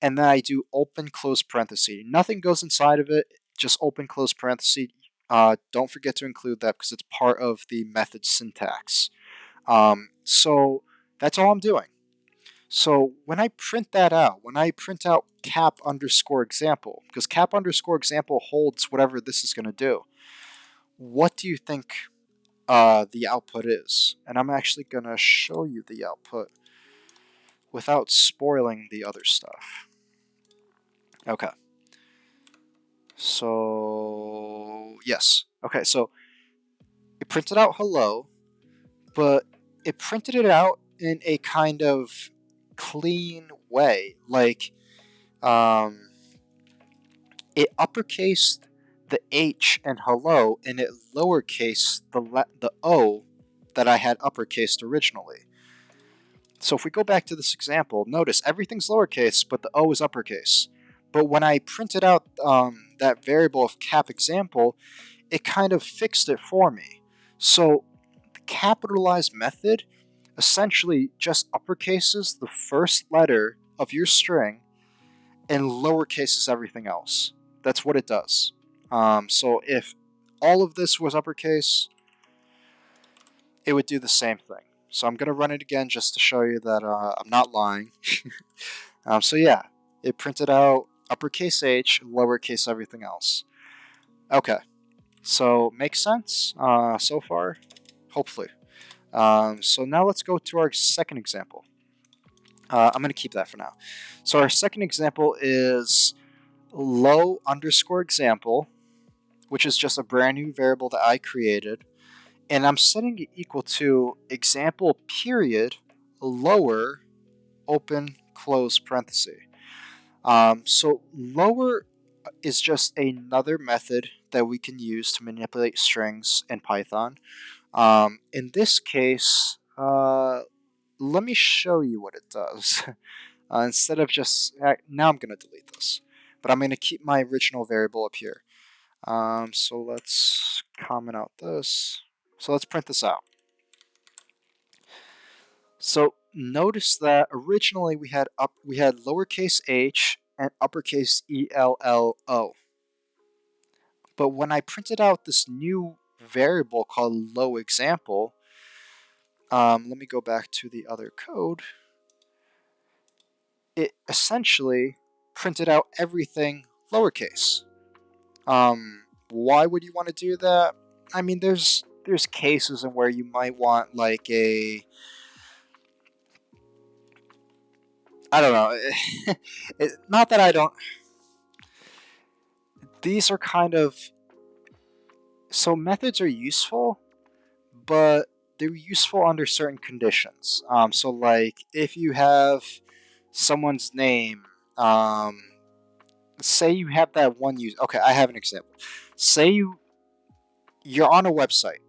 and then I do open close parenthesis. Nothing goes inside of it, just open close parenthesis. Don't forget to include that because it's part of the method syntax. So that's all I'm doing. So when I print that out, when I print out cap_example, because cap_example holds whatever this is going to do, what do you think the output is? And I'm actually going to show you the output without spoiling the other stuff. Okay. So, yes. Okay, so it printed out hello, but it printed it out in a kind of clean way. Like, it uppercased the H and hello, and it lowercased the O that I had uppercased originally. So if we go back to this example, notice everything's lowercase, but the O is uppercase. But when I printed out that variable of cap example, it kind of fixed it for me. So the capitalized method essentially just uppercases the first letter of your string and lowercases everything else. That's what it does. So if all of this was uppercase, it would do the same thing. So I'm going to run it again just to show you that I'm not lying. So yeah, it printed out uppercase H, lowercase everything else. Okay, so makes sense so far? Hopefully. So now let's go to our second example. I'm going to keep that for now. So our second example is low underscore example, which is just a brand new variable that I created. And I'm setting it equal to example period lower open close parenthesis. So lower is just another method that we can use to manipulate strings in Python. In this case, let me show you what it does. Instead of just, now I'm going to delete this, but I'm going to keep my original variable up here. So let's comment out this. So let's print this out. So notice that originally we had lowercase h and uppercase ELLO. But when I printed out this new variable called low example, let me go back to the other code. It essentially printed out everything lowercase. Why would you want to do that? I mean, there's cases in where you might want like I don't know. Not that I don't. These are kind of, so methods are useful, but they're useful under certain conditions. So like if you have someone's name, say you have that one user. Okay, I have an example. Say you're on a website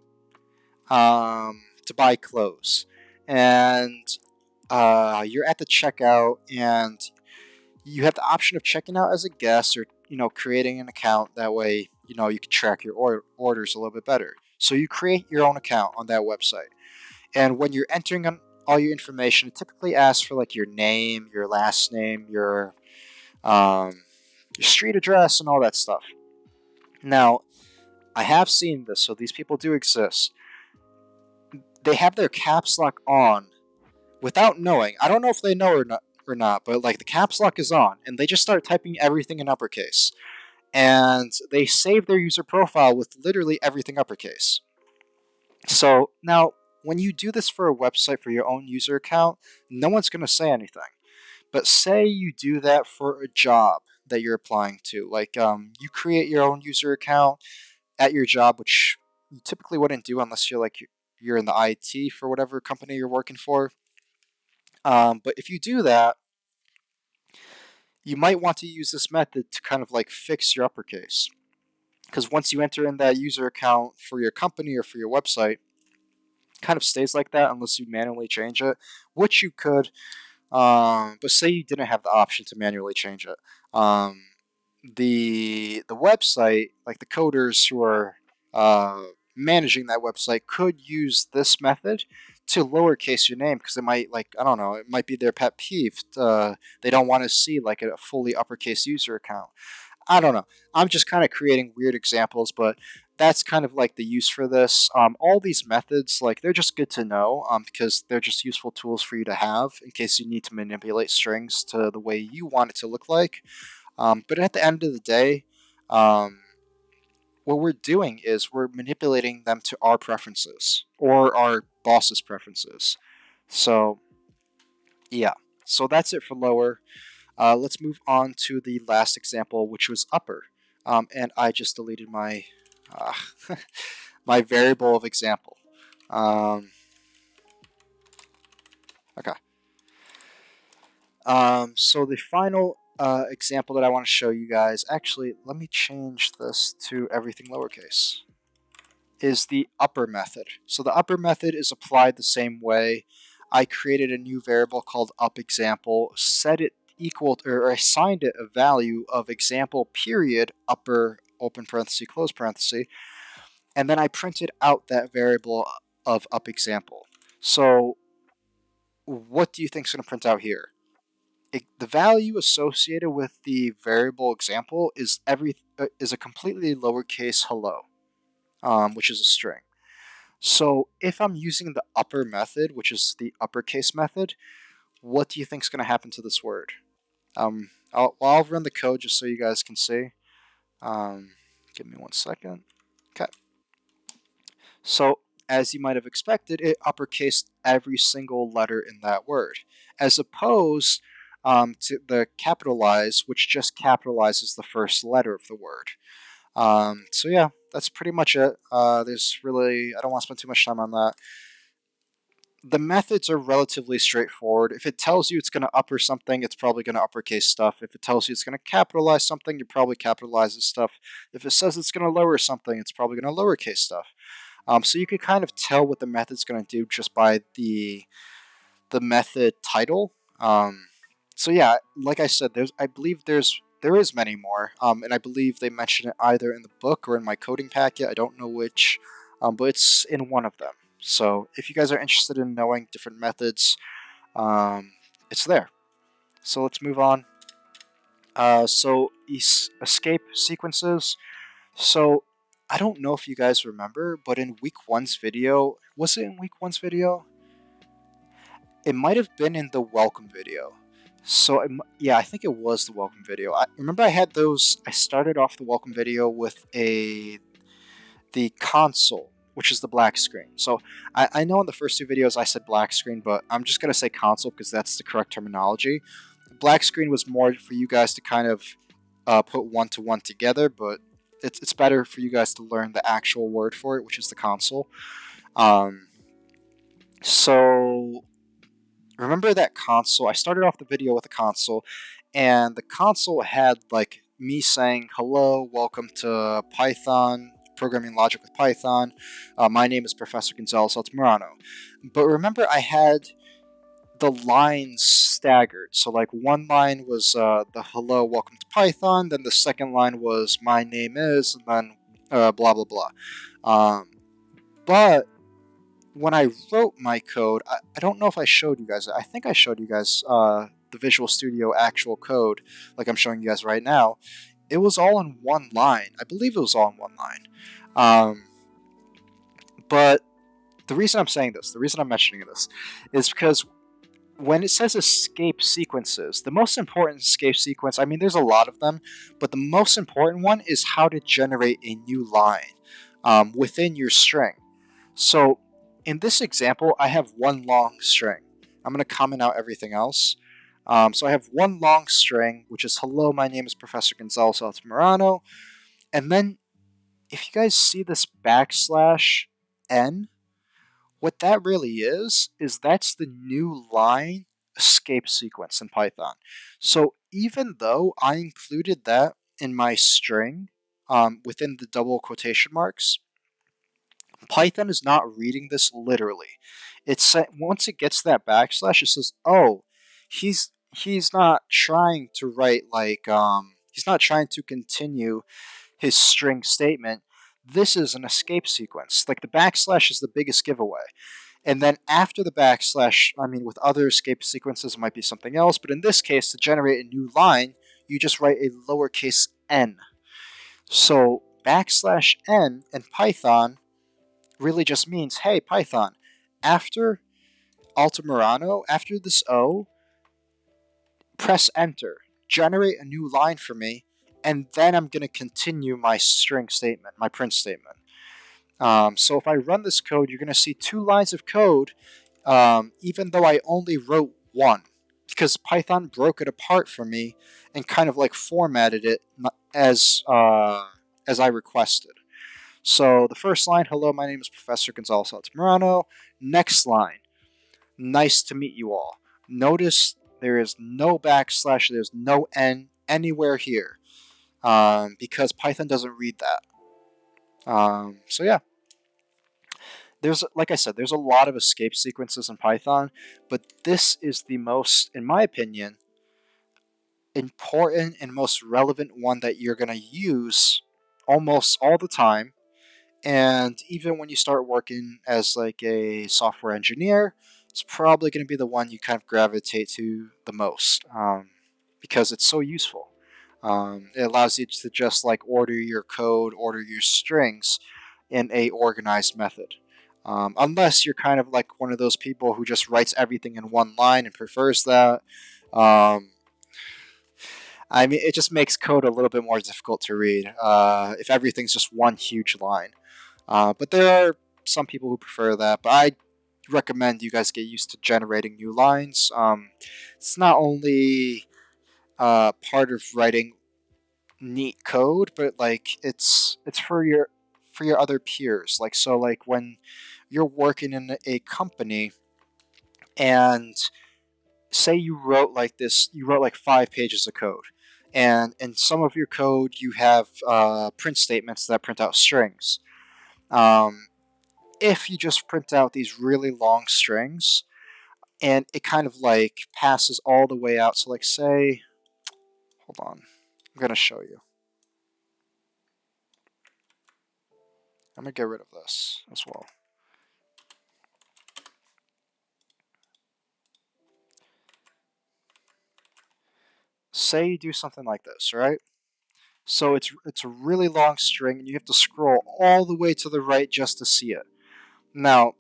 to buy clothes, and you're at the checkout, and you have the option of checking out as a guest or creating an account. That way you can track your orders a little bit better. So you create your own account on that website, and when you're entering on all your information, it typically asks for like your name, your last name, your street address, and all that stuff. Now, I have seen this, so these people do exist. They have their caps lock on without knowing. I don't know if they know or not, but like the caps lock is on, and they just start typing everything in uppercase. And they save their user profile with literally everything uppercase. So now, when you do this for a website for your own user account, no one's going to say anything. But say you do that for a job that you're applying to, like you create your own user account at your job, which you typically wouldn't do unless you're in the IT for whatever company you're working for. But if you do that, you might want to use this method to kind of like fix your uppercase. Because once you enter in that user account for your company or for your website, it kind of stays like that unless you manually change it, which you could. But say you didn't have the option to manually change it. The website, like the coders who are managing that website, could use this method to lowercase your name because it might, like, I don't know, it might be their pet peeve. They don't want to see like a fully uppercase user account. I don't know. I'm just kind of creating weird examples, but that's kind of like the use for this. All these methods, like, they're just good to know because they're just useful tools for you to have in case you need to manipulate strings to the way you want it to look like. But at the end of the day, what we're doing is we're manipulating them to our preferences or our boss's preferences. So, yeah. So that's it for lower. Let's move on to the last example, which was upper. And I just deleted my my variable of example. Okay. So the final example that I want to show you guys, actually, let me change this to everything lowercase, is the upper method. So the upper method is applied the same way. I created a new variable called upExample, set it equal or assigned it a value of example period upper open parenthesis close parenthesis, and then I printed out that variable of upExample. So what do you think is going to print out here? The value associated with the variable example is a completely lowercase hello, which is a string. So if I'm using the upper method, which is the uppercase method, what do you think is going to happen to this word? I'll run the code just so you guys can see. Um, Give me 1 second. Okay. So as you might have expected, it uppercased every single letter in that word, as opposed to the capitalize, which just capitalizes the first letter of the word. So yeah, that's pretty much it. There's really, I don't want to spend too much time on that. The methods are relatively straightforward. If it tells you it's going to upper something, it's probably going to uppercase stuff. If it tells you it's going to capitalize something, it probably capitalizes stuff. If it says it's going to lower something, it's probably going to lowercase stuff. So you can kind of tell what the method's going to do just by the method title. So yeah, like I said, I believe there is many more, and I believe they mention it either in the book or in my coding packet. I don't know which, but it's in one of them. So if you guys are interested in knowing different methods, it's there. So let's move on. So escape sequences. So I don't know if you guys remember, but in week one's video, was it in week one's video? It might have been in the welcome video. So yeah, I think it was the welcome video. I remember I had those. I started off the welcome video with the console, which is the black screen. So I know in the first two videos I said black screen, but I'm just gonna say console because that's the correct terminology. Black screen was more for you guys to kind of put one to one together, but it's better for you guys to learn the actual word for it, which is the console. Um, so remember that console? I started off the video with a console, and the console had like me saying, "Hello, welcome to Python." Programming logic with Python. My name is Professor Gonzalez Altamirano. But remember, I had the lines staggered. So like one line was the hello, welcome to Python. Then the second line was my name is, and then blah blah blah. Um, but when I wrote my code, I don't know if I showed you guys. I think I showed you guys the Visual Studio actual code, like I'm showing you guys right now. It was all in one line. I believe it was all in one line. But the reason I'm saying this, the reason I'm mentioning this, is because when it says escape sequences, the most important escape sequence, I mean, there's a lot of them, but the most important one is how to generate a new line within your string. So in this example, I have one long string. I'm going to comment out everything else. So I have one long string, which is hello, my name is Professor Gonzalez Altamirano. And then if you guys see this backslash n, what that really is that's the new line escape sequence in Python. So even though I included that in my string within the double quotation marks, Python is not reading this literally. It's once it gets that backslash, it says, "Oh, he's not trying to write like he's not trying to continue his string statement. This is an escape sequence. Like the backslash is the biggest giveaway." And then after the backslash, I mean, with other escape sequences, it might be something else. But in this case, to generate a new line, you just write a lowercase n. So backslash n in Python really just means, hey, Python, after Altamirano, after this O, press enter, generate a new line for me, and then I'm going to continue my string statement, my print statement. So if I run this code, you're going to see two lines of code, even though I only wrote one, because Python broke it apart for me and kind of like formatted it as I requested. So the first line, hello, my name is Professor Gonzalez Altamirano. Next line, nice to meet you all. Notice there is no backslash, there's no n anywhere here, because Python doesn't read that. So yeah. There's, like I said, there's a lot of escape sequences in Python, but this is the most, in my opinion, important and most relevant one that you're going to use almost all the time. And even when you start working as like a software engineer, it's probably going to be the one you kind of gravitate to the most, because it's so useful. It allows you to just like order your code, order your strings in a organized method. unless you're kind of like one of those people who just writes everything in one line and prefers that. Um, I mean, it just makes code a little bit more difficult to read if everything's just one huge line. But there are some people who prefer that, but I recommend you guys get used to generating new lines. It's not only part of writing neat code, but like it's for your other peers. Like so, like when you're working in a company and say you wrote like this, you wrote like 5 pages of code, and in some of your code you have print statements that print out strings. Um, if you just print out these really long strings and it kind of like passes all the way out, so like say, hold on, I'm gonna show you. I'm gonna get rid of this as well. Say you do something like this, right? So it's a really long string, and you have to scroll all the way to the right just to see it. Now,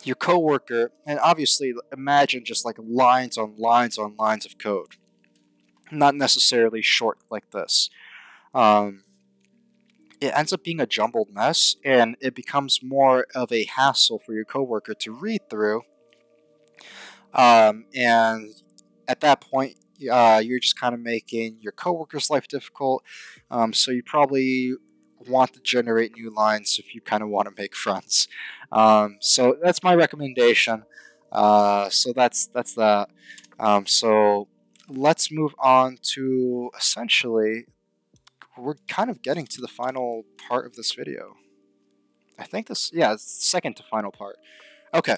your coworker, and obviously imagine just like lines on lines on lines of code, not necessarily short like this. Um, it ends up being a jumbled mess, and it becomes more of a hassle for your coworker to read through. And at that point, you're just kind of making your coworker's life difficult. So you probably want to generate new lines if you kind of want to make friends. So that's my recommendation. So that's that. So let's move on to essentially, we're kind of getting to the final part of this video. I think this, yeah, it's the second to final part. Okay,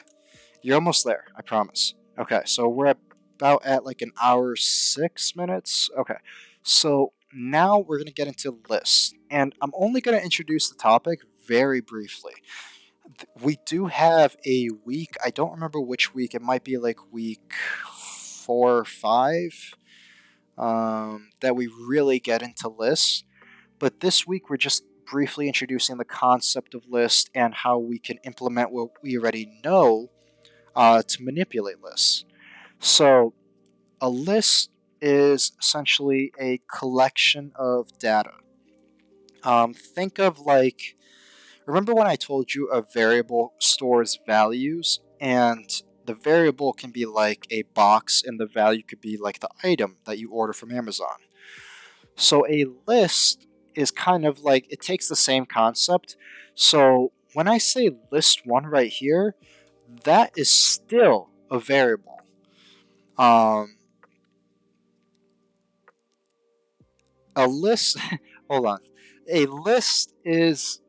you're almost there, I promise. Okay, so we're about at like an hour 6 minutes. Okay, so now we're going to get into lists. And I'm only going to introduce the topic very briefly. We do have a week. I don't remember which week. It might be like week 4 or 5 that we really get into lists. But this week we're just briefly introducing the concept of list and how we can implement what we already know to manipulate lists. So, a list is essentially a collection of data. Think of like, remember when I told you a variable stores values, and the variable can be like a box, and the value could be like the item that you order from Amazon. So, a list is kind of like, it takes the same concept. So, when I say list one right here, that is still a variable. Um, a list, hold on. A list is,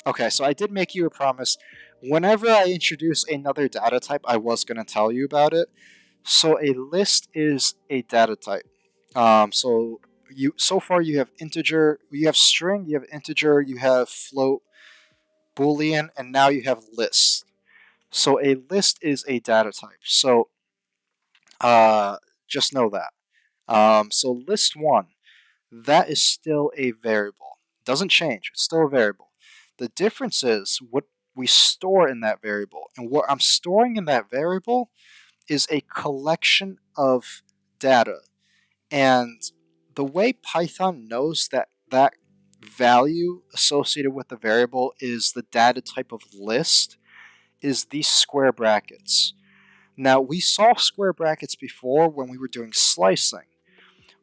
okay, so I did make you a promise. Whenever I introduce another data type, I was going to tell you about it. So a list is a data type. So far you have integer, you have string, you have integer, you have float, boolean, and now you have list. So a list is a data type. So uh, just know that. So list one, that is still a variable. Doesn't change. It's still a variable. The difference is what we store in that variable. And what I'm storing in that variable is a collection of data. And the way Python knows that that value associated with the variable is the data type of list is these square brackets. Now, we saw square brackets before when we were doing slicing.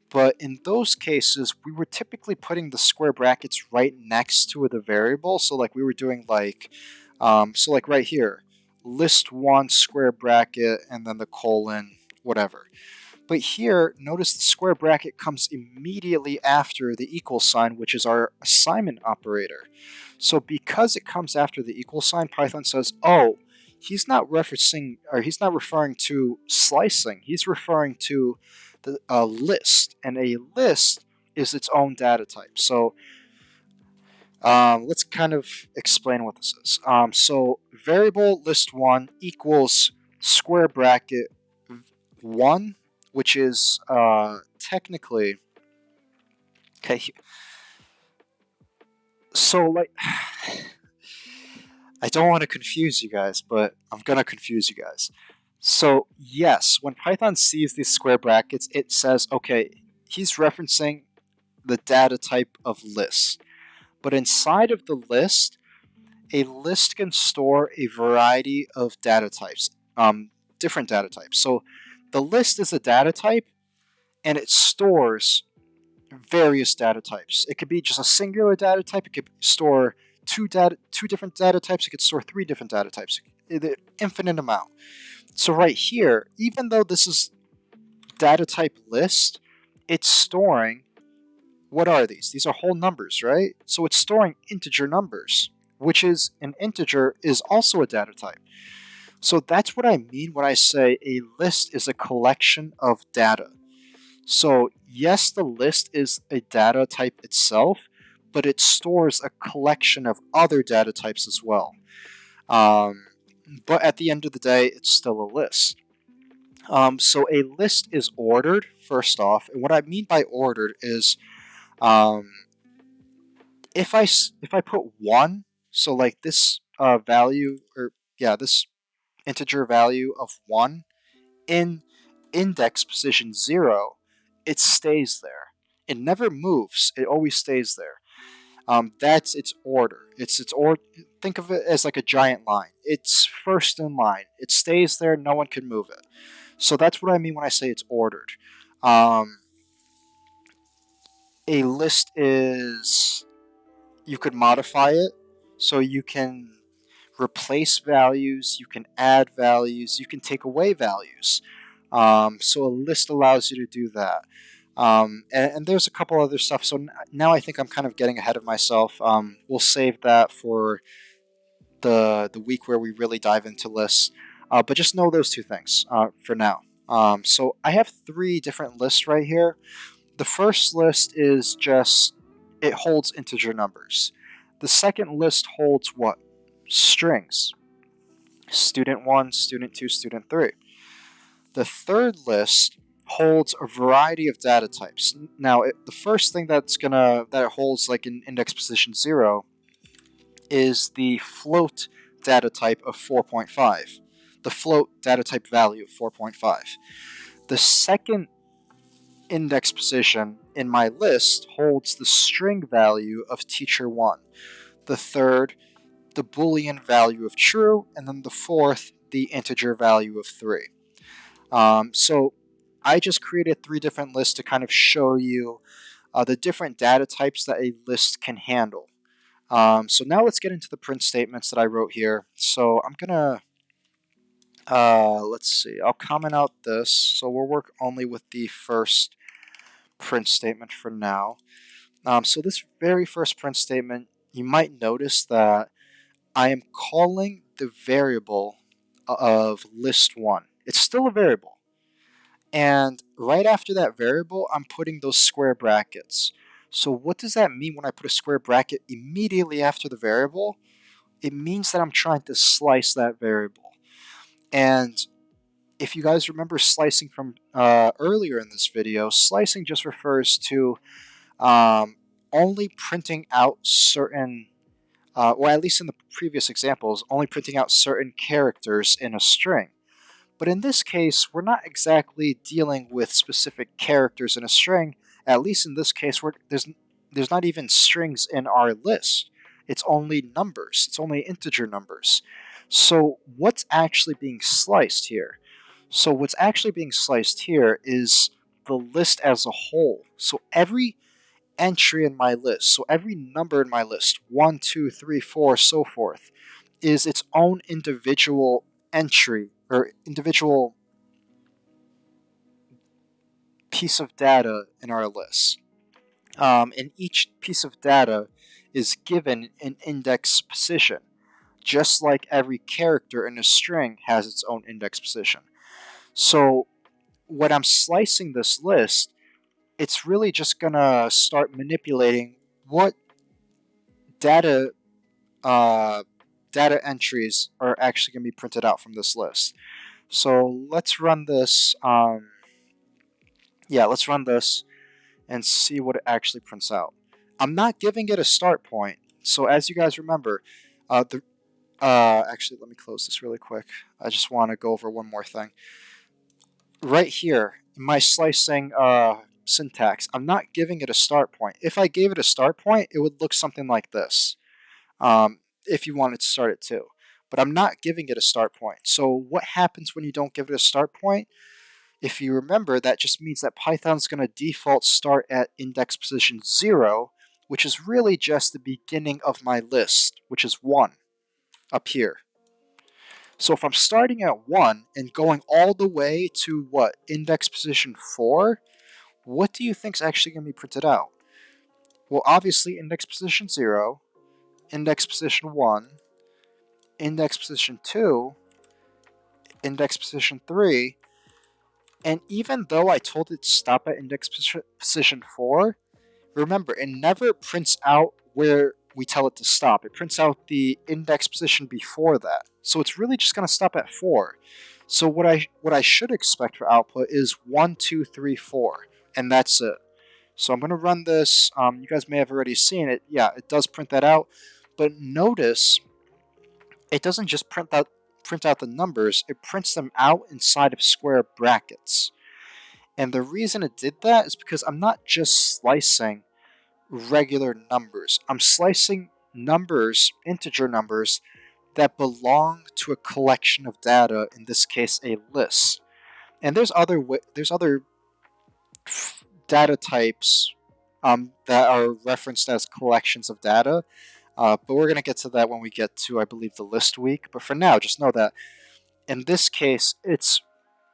But in those cases, we were typically putting the square brackets right next to the variable. So like we were doing like, so like right here, list one square bracket and then the colon, whatever. But here, notice the square bracket comes immediately after the equal sign, which is our assignment operator. So because it comes after the equal sign, Python says, oh, he's not referencing, or he's not referring to slicing. He's referring to a list, and a list is its own data type. So let's kind of explain what this is. So variable list one equals square bracket one, which is technically okay. So like I don't want to confuse you guys, but I'm going to confuse you guys. So yes, when Python sees these square brackets, it says, okay, he's referencing the data type of list. But inside of the list, a list can store a variety of data types, different data types. So the list is a data type, and it stores various data types. It could be just a singular data type. It could store two different data types. It could store three different data types. The infinite amount. So right here, even though this is data type list, it's storing, what are these? These are whole numbers, right? So it's storing integer numbers, which is an integer is also a data type. So that's what I mean when I say a list is a collection of data. So yes, the list is a data type itself, but it stores a collection of other data types as well. But at the end of the day, it's still a list. So a list is ordered, first off, and what I mean by ordered is um, if I put 1, so like this value, or yeah, this integer value of 1 in index position 0, it stays there. It never moves. It always stays there. That's its order. It's order. Think of it as like a giant line. It's first in line. It stays there. No one can move it. So that's what I mean when I say it's ordered. Um, a list is, you could modify it, so you can replace values, you can add values, you can take away values. So a list allows you to do that. And there's a couple other stuff. So now I think I'm kind of getting ahead of myself. We'll save that for the week where we really dive into lists. But just know those two things for now. So I have 3 different lists right here. The first list is just, it holds integer numbers. The second list holds what? Strings. Student 1, student 2, student 3. The third list holds a variety of data types. Now, the first thing that it holds, like in index position 0, is the float data type of 4.5. The float data type value of 4.5. The second index position in my list holds the string value of teacher 1. The third, the Boolean value of true, and then the fourth, the integer value of 3. So I just created 3 different lists to kind of show you the different data types that a list can handle. So now let's get into the print statements that I wrote here. So I'm gonna, let's see, I'll comment out this. So we'll work only with the first print statement for now. So this very first print statement, you might notice that I am calling the variable of list1. It's still a variable. And right after that variable, I'm putting those square brackets. So what does that mean when I put a square bracket immediately after the variable? It means that I'm trying to slice that variable. And if you guys remember slicing from earlier in this video, slicing just refers to only printing out certain, or at least in the previous examples, only printing out certain characters in a string. But in this case, we're not exactly dealing with specific characters in a string. At least in this case, there's not even strings in our list. It's only numbers. It's only integer numbers. So what's actually being sliced here? So what's actually being sliced here is the list as a whole. So every entry in my list, so every number in my list, 1, 2, 3, 4, so forth, is its own individual entry or individual piece of data in our list. And each piece of data is given an index position, just like every character in a string has its own index position. So when I'm slicing this list, it's really just gonna start manipulating what data data entries are actually gonna be printed out from this list. So let's run this. Let's run this and see what it actually prints out. I'm not giving it a start point. So as you guys remember, the Actually, let me close this really quick. I just want to go over one more thing. Right here, in my slicing syntax, I'm not giving it a start point. If I gave it a start point, it would look something like this, if you wanted to start it too. But I'm not giving it a start point. So what happens when you don't give it a start point? If you remember, that just means that Python's going to default start at index position 0, which is really just the beginning of my list, which is 1 up here. So if I'm starting at 1 and going all the way to what? Index position 4, what do you think is actually going to be printed out? Well, obviously index position 0, index position 1, index position 2, index position 3, and even though I told it to stop at index position 4, remember, it never prints out where we tell it to stop. It prints out the index position before that. So it's really just going to stop at 4. So what I should expect for output is 1, 2, 3, 4, and that's it. So I'm going to run this. You guys may have already seen it. Yeah, it does print that out. But notice, it doesn't just print out the numbers. It prints them out inside of square brackets. And the reason it did that is because I'm not just slicing regular numbers. I'm slicing numbers, integer numbers, that belong to a collection of data, in this case a list. And there's other data types that are referenced as collections of data, but we're going to get to that when we get to, I believe, the list week. But for now, just know that in this case, it's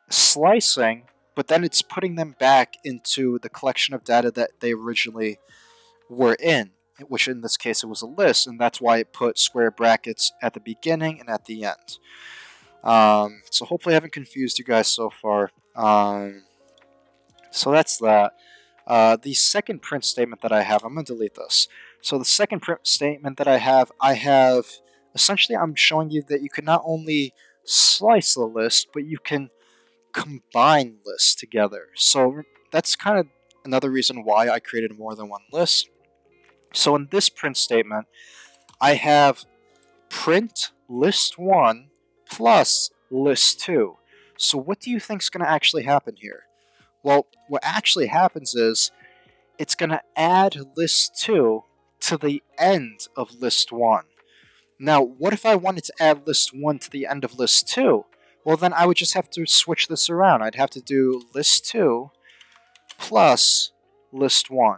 slicing, but then it's putting them back into the collection of data that they originally were in, which in this case it was a list, and that's why it put square brackets at the beginning and at the end. So hopefully I haven't confused you guys so far. So that's that. The second print statement that I have, I'm going to delete this. So the second print statement that I have essentially I'm showing you that you can not only slice a list, but you can combine lists together. So that's kind of another reason why I created more than one list. So in this print statement, I have print list1 plus list2. So what do you think is going to actually happen here? Well, what actually happens is it's going to add list2 to the end of list1. Now, what if I wanted to add list1 to the end of list2? Well, then I would just have to switch this around. I'd have to do list2 plus list1.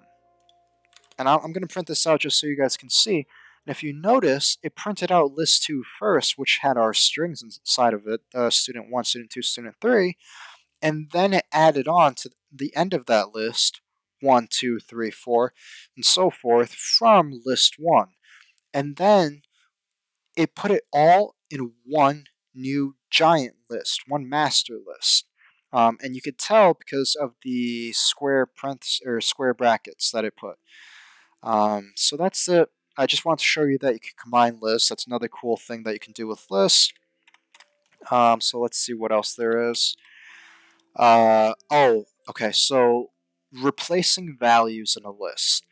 And I'm going to print this out just so you guys can see. And if you notice, it printed out list2 first, which had our strings inside of it, student 1, student 2, student 3. And then it added on to the end of that list, 1, 2, 3, 4, and so forth from list 1. And then it put it all in one new giant list, one master list. And you could tell because of the square brackets that it put. So that's it. I just want to show you that you can combine lists. That's another cool thing that you can do with lists. So let's see what else there is. Okay, so replacing values in a list.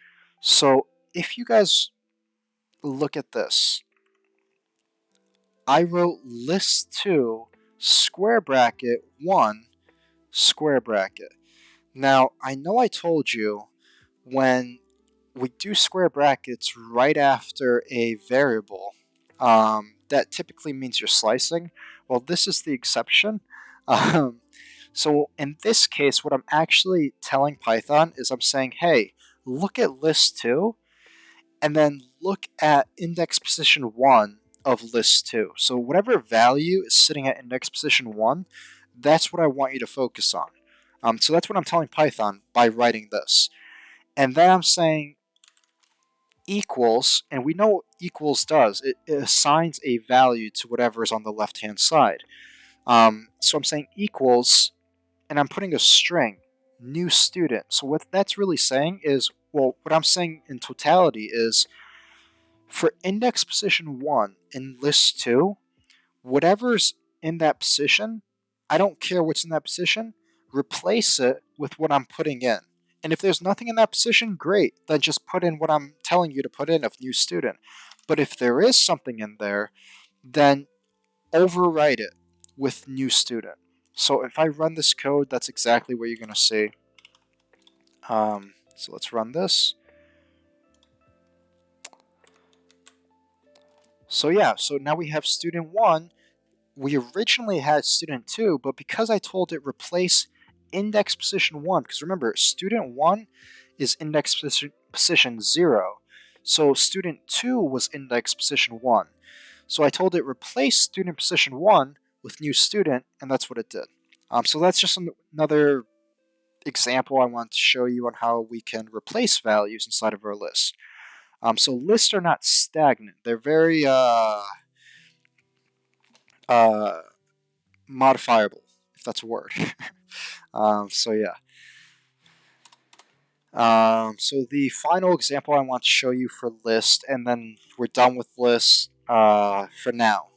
So if you guys look at this, I wrote list2 square bracket 1 square bracket. Now, I know I told you when we do square brackets right after a variable, that typically means you're slicing. Well, this is the exception. So in this case, what I'm actually telling Python is I'm saying, hey, look at list2, and then look at index position 1 of list2. So whatever value is sitting at index position 1, that's what I want you to focus on. So that's what I'm telling Python by writing this. And then I'm saying equals, and we know what equals does. It assigns a value to whatever is on the left-hand side. So I'm saying equals, and I'm putting a string, new student. So what that's really saying is, well, what I'm saying in totality is, for index position 1 in list 2, whatever's in that position, I don't care what's in that position, replace it with what I'm putting in. And if there's nothing in that position, great, then just put in what I'm telling you to put in of new student. But if there is something in there, then overwrite it with new student. So if I run this code, that's exactly what you're going to see. So let's run this. So yeah, so now we have student 1. We originally had student 2, but because I told it replace index position 1, because remember, student 1 is index position 0. So student 2 was index position 1. So I told it replace student position 1 with new student, and that's what it did. So that's just another example I want to show you on how we can replace values inside of our list. So lists are not stagnant. They're very modifiable, if that's a word. So yeah. So the final example I want to show you for list, and then we're done with lists for now.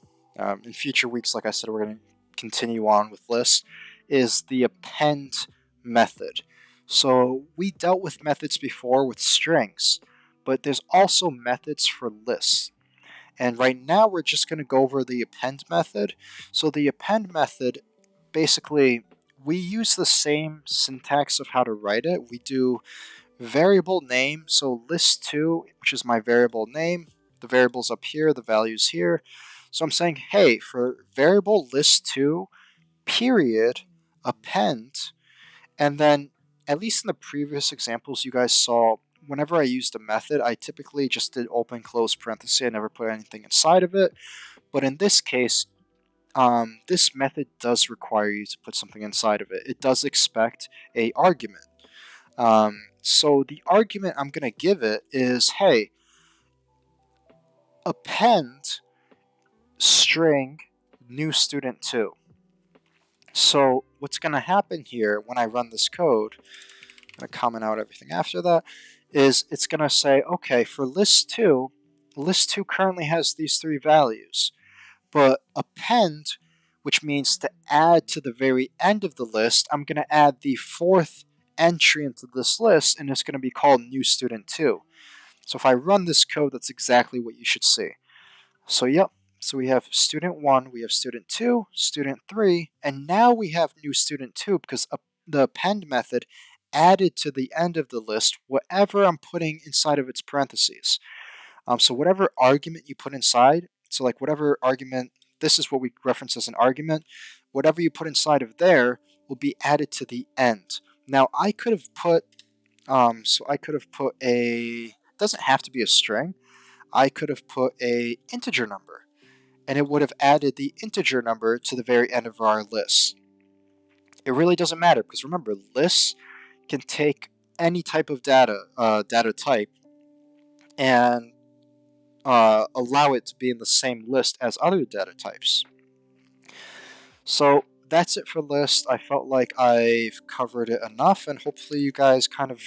In future weeks, like I said, we're going to continue on with lists, is the append method. So we dealt with methods before with strings, but there's also methods for lists. And right now we're just going to go over the append method. So the append method, basically, we use the same syntax of how to write it. We do variable name, so list2, which is my variable name. The variable's up here, the value's here. So I'm saying, hey, for variable list2, period, append, and then, at least in the previous examples you guys saw, whenever I used a method, I typically just did open, close parenthesis. I never put anything inside of it. But in this case, this method does require you to put something inside of it. It does expect a argument. So the argument I'm going to give it is, hey, append string new student 2. So what's going to happen here when I run this code, I'm going to comment out everything after that, is it's going to say, okay, for list 2 currently has these 3 values, but append, which means to add to the very end of the list, I'm going to add the 4th entry into this list, and it's going to be called new student 2. So if I run this code, that's exactly what you should see. So yep, so we have student 1, we have student 2, student 3, and now we have new student 2 because the append method added to the end of the list whatever I'm putting inside of its parentheses. So whatever argument you put inside, so like whatever argument, this is what we reference as an argument, whatever you put inside of there will be added to the end. Now I could have put, a, doesn't have to be a string, I could have put a integer number, and it would have added the integer number to the very end of our list. It really doesn't matter because remember, lists can take any type of data type and allow it to be in the same list as other data types. So that's it for list. I felt like I've covered it enough, and hopefully you guys kind of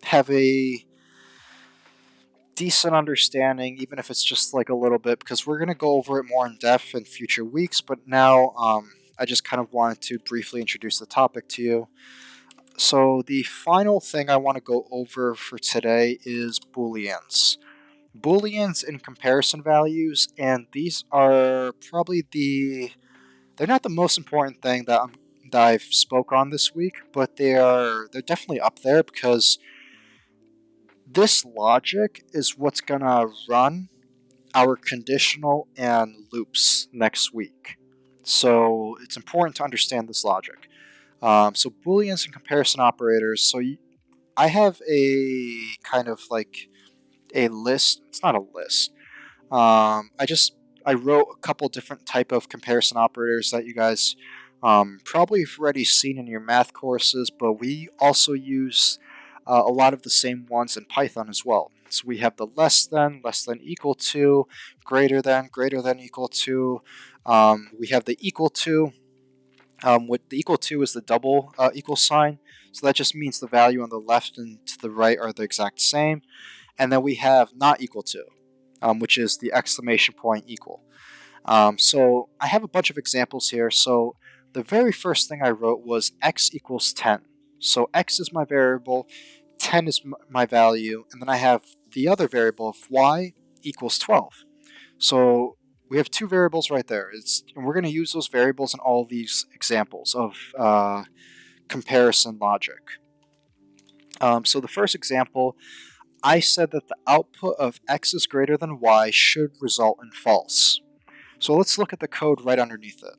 have a decent understanding, even if it's just like a little bit, because we're going to go over it more in depth in future weeks. But now I just kind of wanted to briefly introduce the topic to you. So the final thing I want to go over for today is Booleans. Booleans and comparison values, and these are probably they're not the most important thing that I've spoke on this week, but they're definitely up there because this logic is what's gonna run our conditional and loops next week. So it's important to understand this logic. So Booleans and comparison operators. So I have a kind of like a list. It's not a list. I wrote a couple different type of comparison operators that you guys probably have already seen in your math courses, but we also use a lot of the same ones in Python as well. So we have the less than equal to, greater than equal to. We have the equal to. What the equal to is the double equal sign. So that just means the value on the left and to the right are the exact same. And then we have not equal to, which is the exclamation point equal. So I have a bunch of examples here. So the very first thing I wrote was x equals 10. So x is my variable, 10 is my value, and then I have the other variable of y equals 12. So we have two variables right there. And we're going to use those variables in all these examples of comparison logic. So the first example, I said that the output of x is greater than y should result in false. So let's look at the code right underneath it.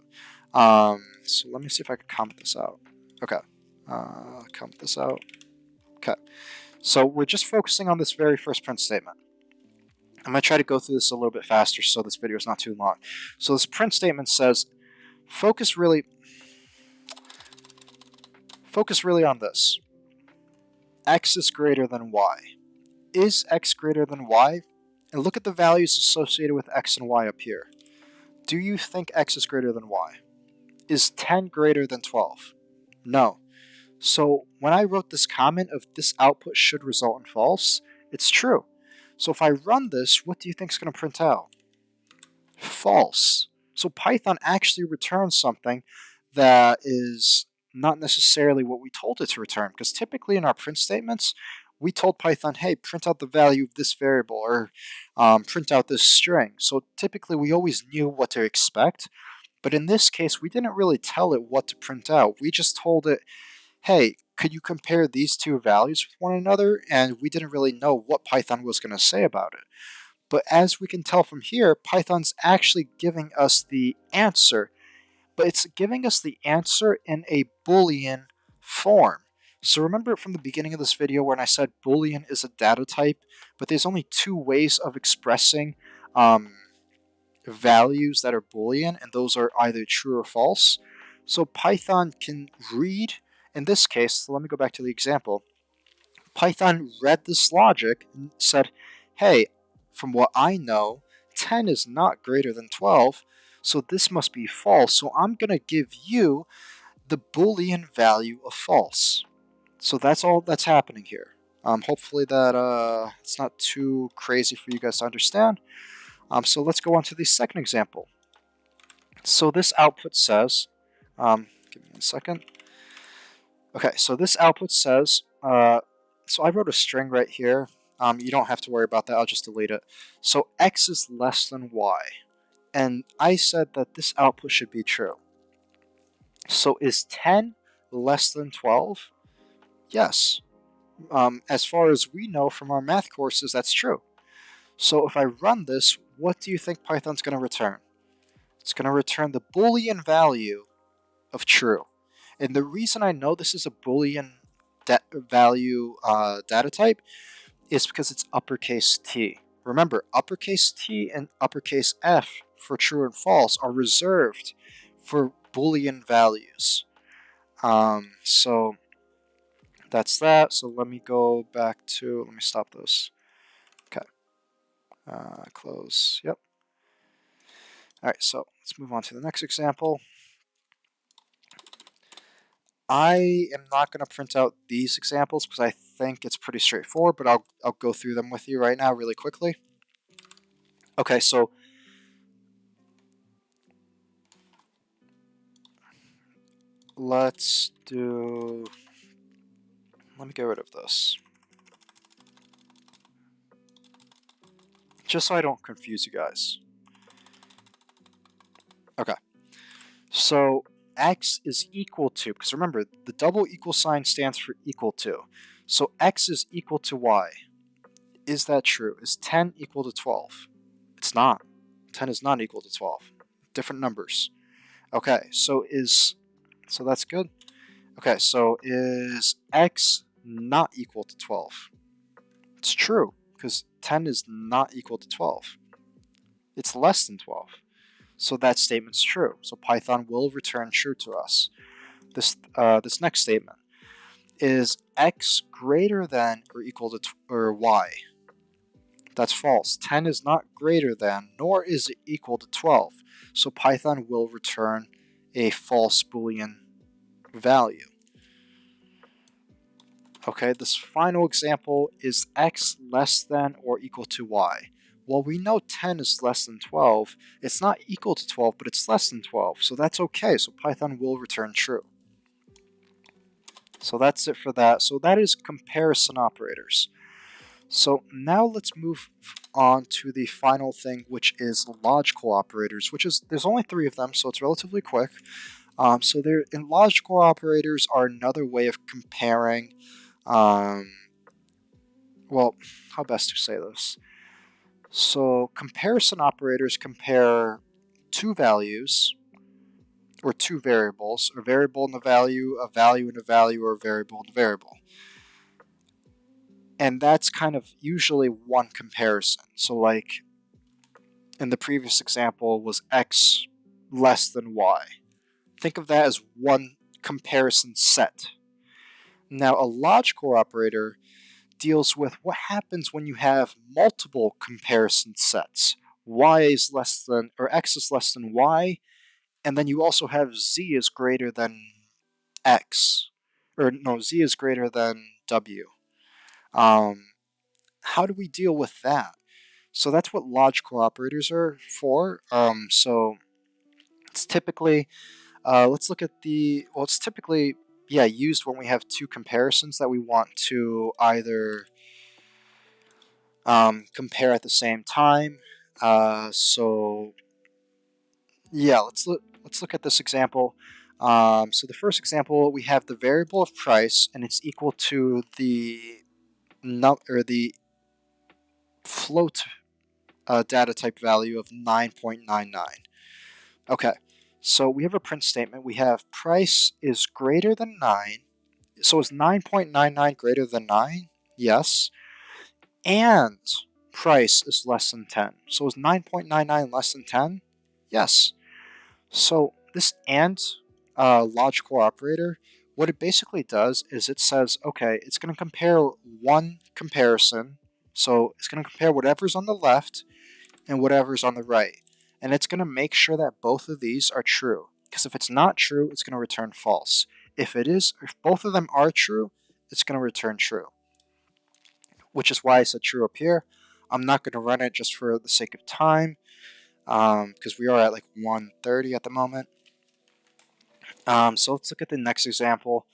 So let me see if I can comment this out. Okay, comment this out. Okay, so we're just focusing on this very first print statement. I'm going to try to go through this a little bit faster so this video is not too long. So this print statement says, focus really on this. X is greater than y. Is x greater than y? And look at the values associated with x and y up here. Do you think x is greater than y? Is 10 greater than 12? No. So when I wrote this comment of this output should result in false, it's true. So if I run this, what do you think is going to print out? False. So Python actually returns something that is not necessarily what we told it to return, because typically in our print statements, we told Python, hey, print out the value of this variable, or print out this string. So typically we always knew what to expect, but in this case, we didn't really tell it what to print out. We just told it, hey, could you compare these two values with one another? And we didn't really know what Python was going to say about it. But as we can tell from here, Python's actually giving us the answer, but it's giving us the answer in a Boolean form. So remember from the beginning of this video when I said Boolean is a data type, but there's only two ways of expressing values that are Boolean, and those are either true or false. So Python can read, in this case, so let me go back to the example. Python read this logic and said, hey, from what I know, 10 is not greater than 12, so this must be false. So I'm going to give you the Boolean value of false. So that's all that's happening here. Hopefully that it's not too crazy for you guys to understand. So let's go on to the second example. So this output says, give me 1 second. Okay, so this output says, so I wrote a string right here. You don't have to worry about that, I'll just delete it. So x is less than y. And I said that this output should be true. So is 10 less than 12? Yes. As far as we know from our math courses, that's true. So if I run this, what do you think Python's going to return? It's going to return the Boolean value of true. And the reason I know this is a Boolean value data type is because it's uppercase T. Remember, uppercase T and uppercase F for true and false are reserved for Boolean values. So that's that. So let me go back to, let me stop this. Okay. Close. Yep. All right, so let's move on to the next example. I am not going to print out these examples because I think it's pretty straightforward, but I'll go through them with you right now really quickly. Okay, so let's do, let me get rid of this. Just so I don't confuse you guys. Okay, so x is equal to, because remember, the double equal sign stands for equal to. So x is equal to y. Is that true? Is 10 equal to 12? It's not. 10 is not equal to 12. Different numbers. Okay, so that's good. Okay, so is x not equal to 12? It's true, because 10 is not equal to 12. It's less than 12. So that statement's true. So Python will return true to us. This next statement is x greater than or equal to y. That's false. 10 is not greater than, nor is it equal to 12. So Python will return a false Boolean value. Okay, this final example is x less than or equal to y. Well, we know 10 is less than 12. It's not equal to 12, but it's less than 12. So that's okay. So Python will return true. So that's it for that. So that is comparison operators. So now let's move on to the final thing, which is logical operators, there's only 3 of them, so it's relatively quick. So logical operators are another way of comparing, well, how best to say this? So comparison operators compare 2 values, or 2 variables, a variable and a value and a value, or a variable and a variable. And that's kind of usually one comparison. So like in the previous example was x less than y. Think of that as one comparison set. Now a logical operator deals with what happens when you have multiple comparison sets. Y is less than, or x is less than y, and then you also have z is greater than x, or no, z is greater than w. How do we deal with that? So that's what logical operators are for. So it's typically, let's look at it's typically, used when we have 2 comparisons that we want to either compare at the same time. So yeah, let's look at this example. So the first example, we have the variable of price, and it's equal to the the float data type value of 9.99. Okay, so we have a print statement. We have price is greater than 9. So is 9.99 greater than 9? Yes. And price is less than 10. So is 9.99 less than 10? Yes. So this AND logical operator, what it basically does is it says, okay, it's going to compare one comparison. So it's going to compare whatever's on the left and whatever's on the right. And it's going to make sure that both of these are true. Because if it's not true, it's going to return false. If both of them are true, it's going to return true. Which is why I said true up here. I'm not going to run it just for the sake of time, because we are at like 1:30 at the moment. So let's look at the next example.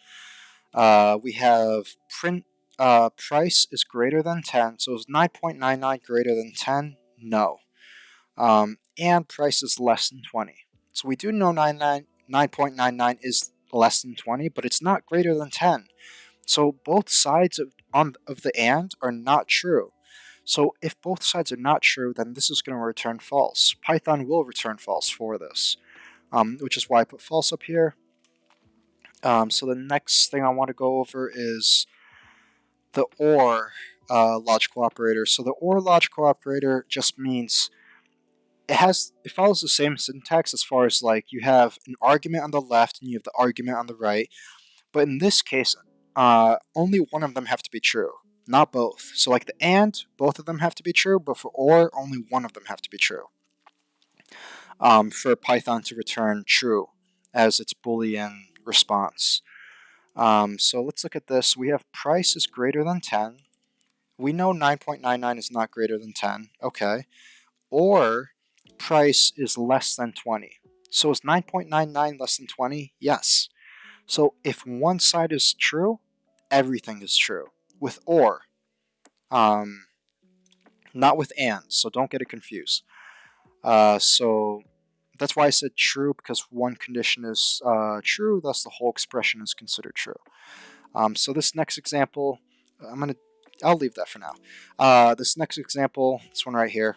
We have print price is greater than 10. So is 9.99 greater than 10? No. And price is less than 20. So we do know 9.99 is less than 20, but it's not greater than 10. So both sides of the AND are not true. So if both sides are not true, then this is going to return false. Python will return false for this, which is why I put false up here. So the next thing I want to go over is the OR logical operator. So the OR logical operator just means it follows the same syntax as far as like you have an argument on the left and you have the argument on the right. But in this case, only one of them have to be true, not both. So like the AND, both of them have to be true, but for OR, only one of them have to be true. For Python to return true as its Boolean response. So let's look at this. We have price is greater than 10. We know 9.99 is not greater than 10. Okay. Or price is less than 20. So is 9.99 less than 20? Yes. So if one side is true, everything is true. With OR, not with AND, so don't get it confused. So that's why I said true, because one condition is true, thus the whole expression is considered true. So this next example, I'll leave that for now. This next example, this one right here,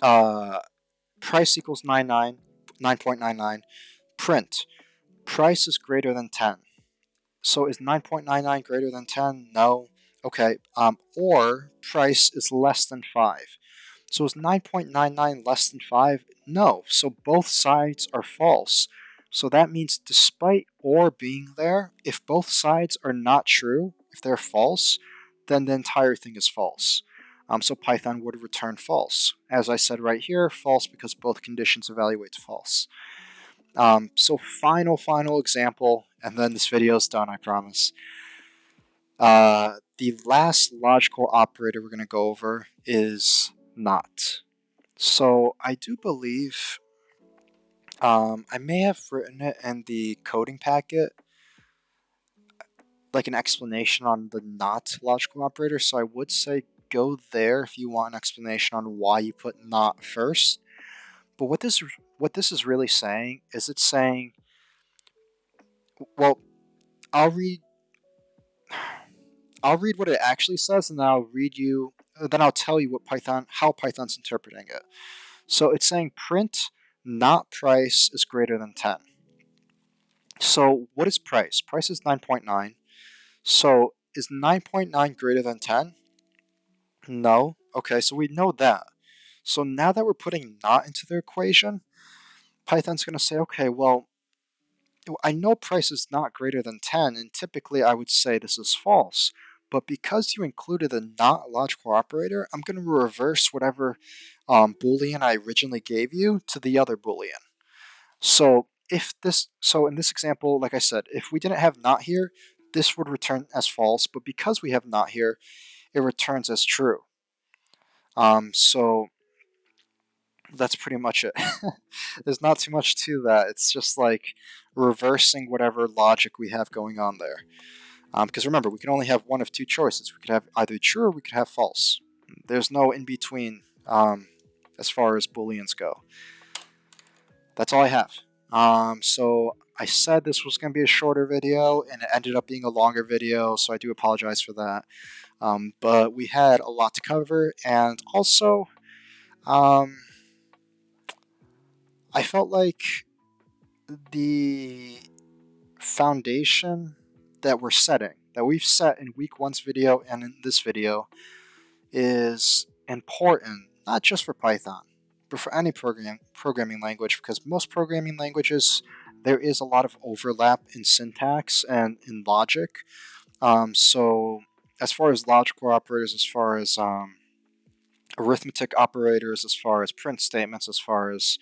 price equals 9.99, print, price is greater than 10. So is 9.99 greater than 10? No. Okay. Or price is less than 5. So is 9.99 less than 5? No. So both sides are false. So that means despite or being there, if both sides are not true, if they're false, then the entire thing is false. So Python would return false. As I said right here, false because both conditions evaluate to false. So final example, and then this video is done, I promise. The last logical operator we're going to go over is not. So I do believe I may have written it in the coding packet, like an explanation on the not logical operator. So I would say go there if you want an explanation on why you put not first. But what this is really saying is it's saying, well, I'll read I'll read what it actually says, and then I'll tell you how Python's interpreting it. So it's saying print not price is greater than 10. So what is price? Price is 9.9. So is 9.9 greater than 10? No. Okay, so we know that. So now that we're putting not into the equation, Python's going to say, okay, well, I know price is not greater than 10, and typically I would say this is false. But because you included a not logical operator, I'm going to reverse whatever Boolean I originally gave you to the other Boolean. So in this example, like I said, if we didn't have not here, this would return as false. But because we have not here, it returns as true. So that's pretty much it. There's not too much to that. It's just like reversing whatever logic we have going on there. Because remember, we can only have one of two choices. We could have either true or we could have false. There's no in between as far as Booleans go. That's all I have. So I said this was going to be a shorter video, and it ended up being a longer video, so I do apologize for that. But we had a lot to cover, and also I felt like the foundation that we've set in week one's video and in this video, is important, not just for Python, but for any programming language, because most programming languages, there is a lot of overlap in syntax and in logic. So as far as logical operators, as far as arithmetic operators, as far as print statements, as far as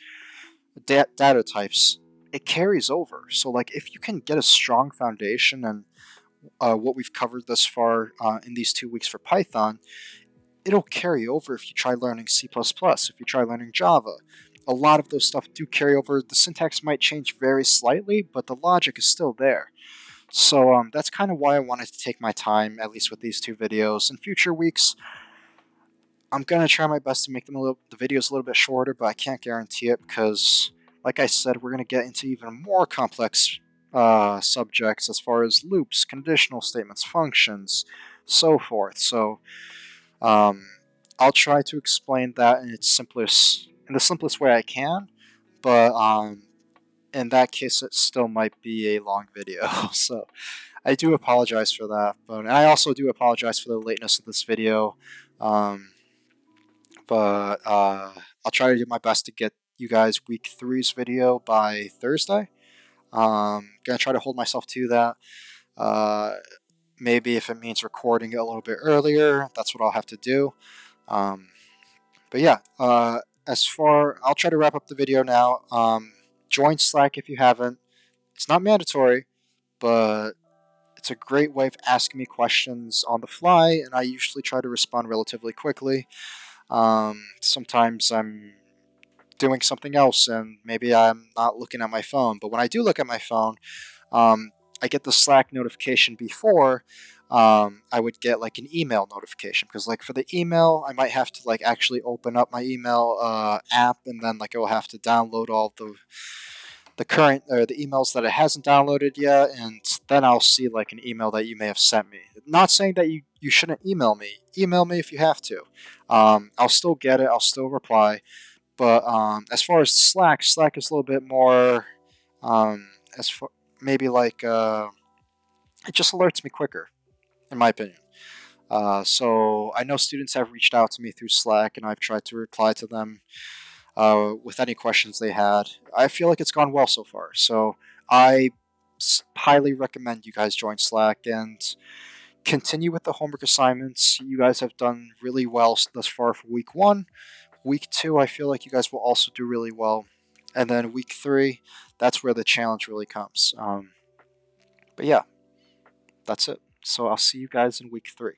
data types, it carries over. So like if you can get a strong foundation and what we've covered thus far in these 2 weeks for Python, it'll carry over if you try learning C++, if you try learning Java. A lot of those stuff do carry over. The syntax might change very slightly, but the logic is still there. So that's kind of why I wanted to take my time, at least with these 2 videos. In future weeks, I'm going to try my best to make the videos a little bit shorter, but I can't guarantee it because, like I said, we're going to get into even more complex subjects as far as loops, conditional statements, functions, so forth. So I'll try to explain that in the simplest way I can, but in that case, it still might be a long video. So I do apologize for that, but I also do apologize for the lateness of this video. But I'll try to do my best to get you guys week 3's video by Thursday. Gonna try to hold myself to that. Maybe if it means recording it a little bit earlier, that's what I'll have to do. But yeah, I'll try to wrap up the video now. Join Slack if you haven't. It's not mandatory, but it's a great way of asking me questions on the fly, and I usually try to respond relatively quickly. Sometimes I'm doing something else, and maybe I'm not looking at my phone. But when I do look at my phone, I get the Slack notification before I would get like an email notification, because like for the email, I might have to like actually open up my email app, and then like I'll have to download all the current or the emails that it hasn't downloaded yet, and then I'll see like an email that you may have sent me. Not saying that you shouldn't email me. Email me if you have to. I'll still get it. I'll still reply. But as far as Slack is a little bit more as far maybe like it just alerts me quicker, in my opinion. So I know students have reached out to me through Slack, and I've tried to reply to them with any questions they had. I feel like it's gone well so far. So I highly recommend you guys join Slack and continue with the homework assignments. You guys have done really well thus far for week 1. Week 2, I feel like you guys will also do really well. And then week 3, that's where the challenge really comes. But yeah, that's it. So I'll see you guys in week 3.